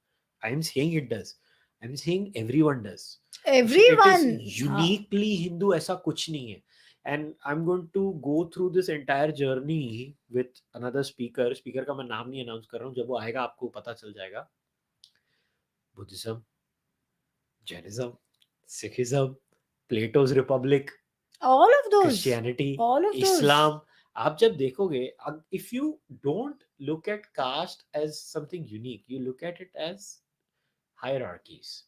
I am saying it does. I'm saying everyone does. Everyone. It is uniquely Hindu, ऐसा कुछ नहीं है. And I'm going to go through this entire journey with another speaker. Speaker का मैं नाम नहीं announce कर रहा हूँ. जब वो आएगा आपको पता चल जाएगा. Buddhism, Jainism, Sikhism, Plato's Republic, all of those, Christianity, all of Islam. आप जब देखोगे, if you don't look at caste as something unique, you look at it as hierarchies.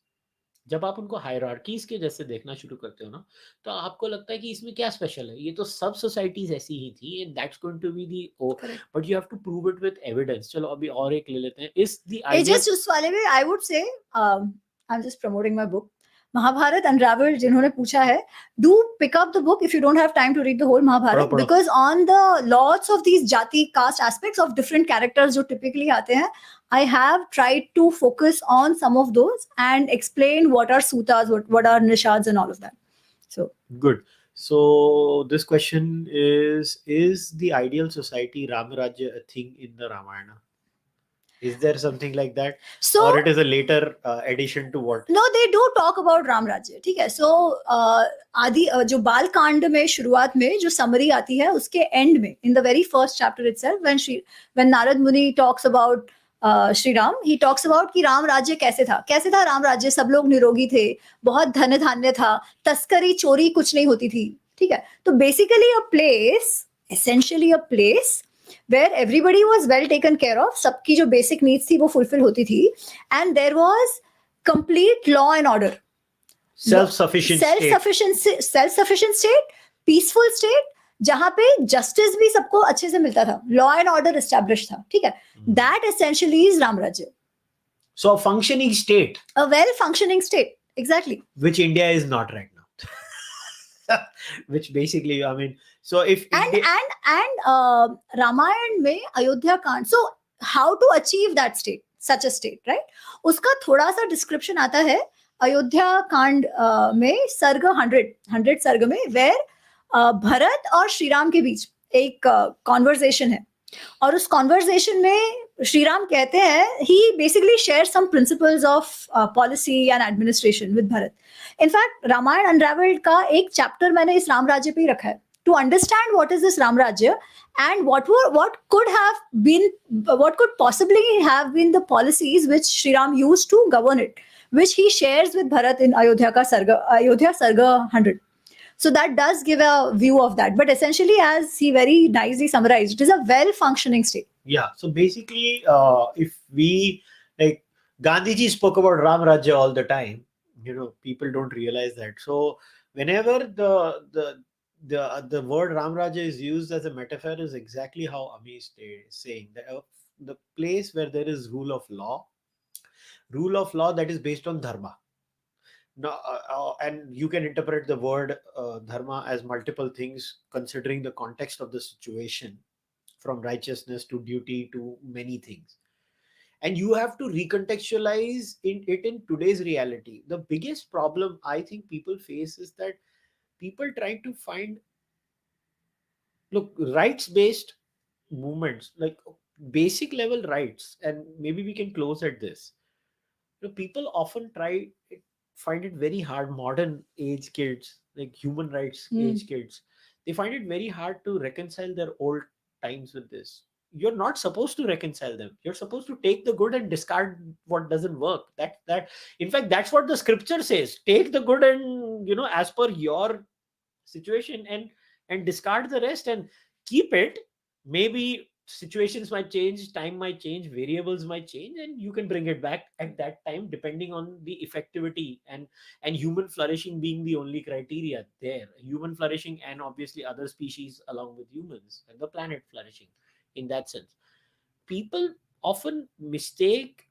जब आप उनको हायरार्कीज के जैसे देखना शुरू करते हो ना, तो आपको लगता है कि इसमें क्या स्पेशल है, ये तो सब सोसाइटीज ऐसी ही थी, and that's going to be the, but you have to prove it with evidence. चलो अभी और एक ले लेते हैं. इस द आइडिया just उस वाले में I would say, I'm just promoting my book Mahabharat Unraveled. जिन्होंने पूछा है, do pick up the book if you don't have time to read the whole Mahabharat, पढ़ो. because on the lots of these jati caste aspects of different characters जो typically आते हैं, I have tried to focus on some of those and explain what are sutas, what are nishads and all of that. So good. So this question is the ideal society Ramarajya a thing in the Ramayana? Is there something like that? So or it is a later addition to what? No, they do talk about Ram Rajya. ठीक है. So आदि जो बाल कांड में शुरुआत में जो समरी आती है, उसके एंड में, in the very first chapter itself, when Narad Muni talks about Shri Ram, he talks about कि राम राज्य कैसे था राम राज्य. सब लोग निरोगी थे, बहुत धन धान्य था, तस्करी चोरी कुछ नहीं होती थी. ठीक है. तो basically a place, essentially a place where everybody was well taken care of, सबकी जो basic needs थी वो fulfill होती थी, and there was complete law and order, self-sufficient state, peaceful state, जहां पे justice भी सबको अच्छे से मिलता था, law and order established था. ठीक है. That essentially is Ram Rajya. So a functioning state, a well functioning state, exactly, which India is not right now. Which basically, I mean, so if and Ramayan में अयोध्या कांड, so how to achieve that state, such a state, right? उसका थोड़ा सा description आता है अयोध्या कांड में सर्ग 100 सर्ग में, where भरत और श्री राम के बीच एक कॉन्वर्सेशन है, और उस कॉन्वर्सेशन में श्री राम कहते हैं, he basically shares some principles of policy and administration with Bharat. In fact, Ramayan अनरेवल्ड का एक चैप्टर मैंने इस राम राज्य पे ही रखा है, to understand what is this Ram Rajya and what could possibly have been the policies which Shri Ram used to govern it, which he shares with Bharat in Ayodhya Sarga 100. So that does give a view of that. But essentially, as he very nicely summarized, it is a well-functioning state. Yeah. So basically, if we, like, Gandhiji spoke about Ram Rajya all the time, people don't realize that. So whenever the word Ram Rajya is used as a metaphor, is exactly how Ami is saying, the place where there is rule of law that is based on dharma. No, and you can interpret the word dharma as multiple things considering the context of the situation, from righteousness to duty to many things, and you have to recontextualize it in today's reality. The biggest problem I think people face is that people trying to find, rights based movements, like basic level rights, and maybe we can close at this. People often try find it very hard, modern age kids, like human rights age kids, they find it very hard to reconcile their old times with this. You're not supposed to reconcile them. You're supposed to take the good and discard what doesn't work. That in fact, that's what the scripture says. Take the good and, as per your situation, and discard the rest, and keep it. Maybe situations might change, time might change, variables might change, and you can bring it back at that time, depending on the effectivity, and human flourishing being the only criteria there. Human flourishing, and obviously other species along with humans, and the planet flourishing in that sense. People often mistake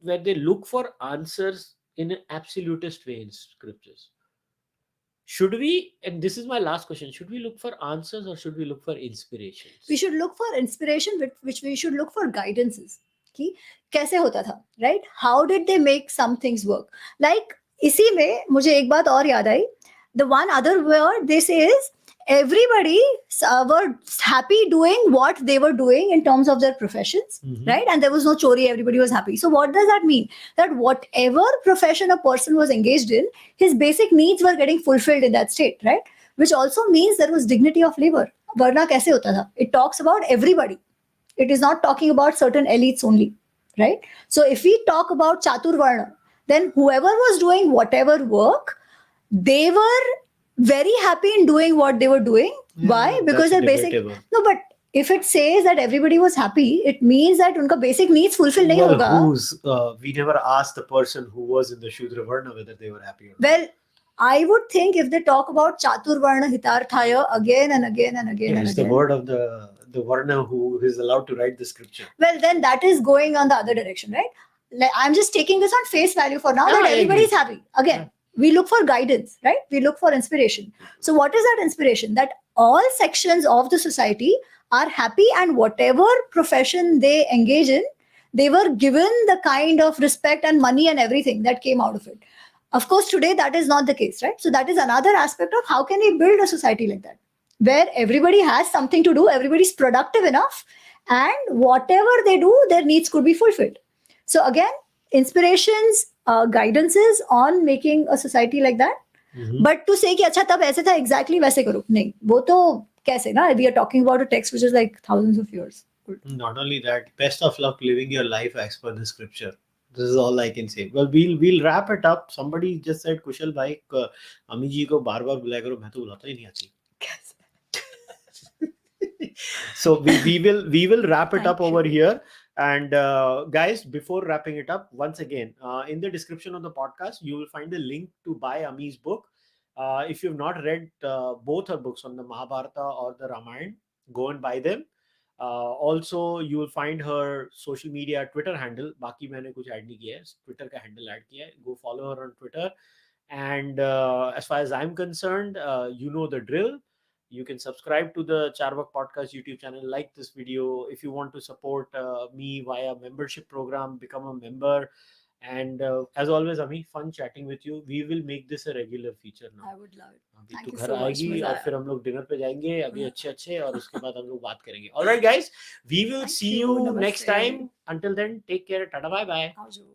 where they look for answers in an absolutist way in scriptures. Should we, and this is my last question, should we look for answers or should we look for inspirations? We should look for inspiration, which we should look for guidances. कि कैसे होता था, right? How did they make some things work? Like इसी में मुझे एक बात और याद आई. The one other word they say is everybody were happy doing what they were doing in terms of their professions, right? And there was no chori, everybody was happy. So what does that mean? That whatever profession a person was engaged in, his basic needs were getting fulfilled in that state, right? Which also means there was dignity of labor. Varna kaise hota tha? It talks about everybody. It is not talking about certain elites only, right? So if we talk about Chatur Varna, then whoever was doing whatever work, they were very happy in doing what they were doing. Why? Because their basic... No, but if it says that everybody was happy, it means that unka basic needs fulfill nahi hoga. We never asked the person who was in the Shudra Varna whether they were happy or not. Well, I would think if they talk about Chatur Varna Hitarthaya again and again and again and It's again. the word of the Varna who is allowed to write the scripture. Well, then that is going on the other direction, right? Like, I'm just taking this on face value for now, No, that I everybody's agree. happy. Again, we look for guidance, right? We look for inspiration. So what is that inspiration? That all sections of the society are happy, and whatever profession they engage in, they were given the kind of respect and money and everything that came out of it. Of course, today that is not the case, right? So that is another aspect of how can we build a society like that, where everybody has something to do, everybody's productive enough, and whatever they do, their needs could be fulfilled. So again, inspirations, guidances on making a society like that. But to say कि अच्छा तब ऐसे था exactly वैसे करो, नहीं, वो तो कैसे ना? We are talking about a text which is like thousands of years. Not only that, best of luck living your life as per the scripture. This is all I can say. Well, we'll wrap it up. Somebody just said, Kushal bhai, अमी जी को बार-बार बुलाया करो, मैं तो बुलाता ही नहीं आती. So we will wrap it up over here. And guys, before wrapping it up, once again, in the description of the podcast, you will find the link to buy Ami's book. If you've not read both her books on the Mahabharata or the Ramayana, go and buy them. Also, you will find her social media Twitter handle. बाकी मैंने कुछ add नहीं किया है. Twitter का handle add किया है. Go follow her on Twitter. And as far as I'm concerned, you know the drill. You can subscribe to the Charvak Podcast YouTube channel, like this video. If you want to support me via membership program, become a member. And as always, Ami, fun chatting with you. We will make this a regular feature now. I would love it. अभी Thank तो you घर so much, आएगी मजा और आया. फिर हम लोग डिनर पे जाएंगे अभी अच्छे और उसके बाद हम लोग बात करेंगे. All right, guys, we will Thank see you. you next Namaste. time. Until then, take care. Tada, bye bye. Aaju.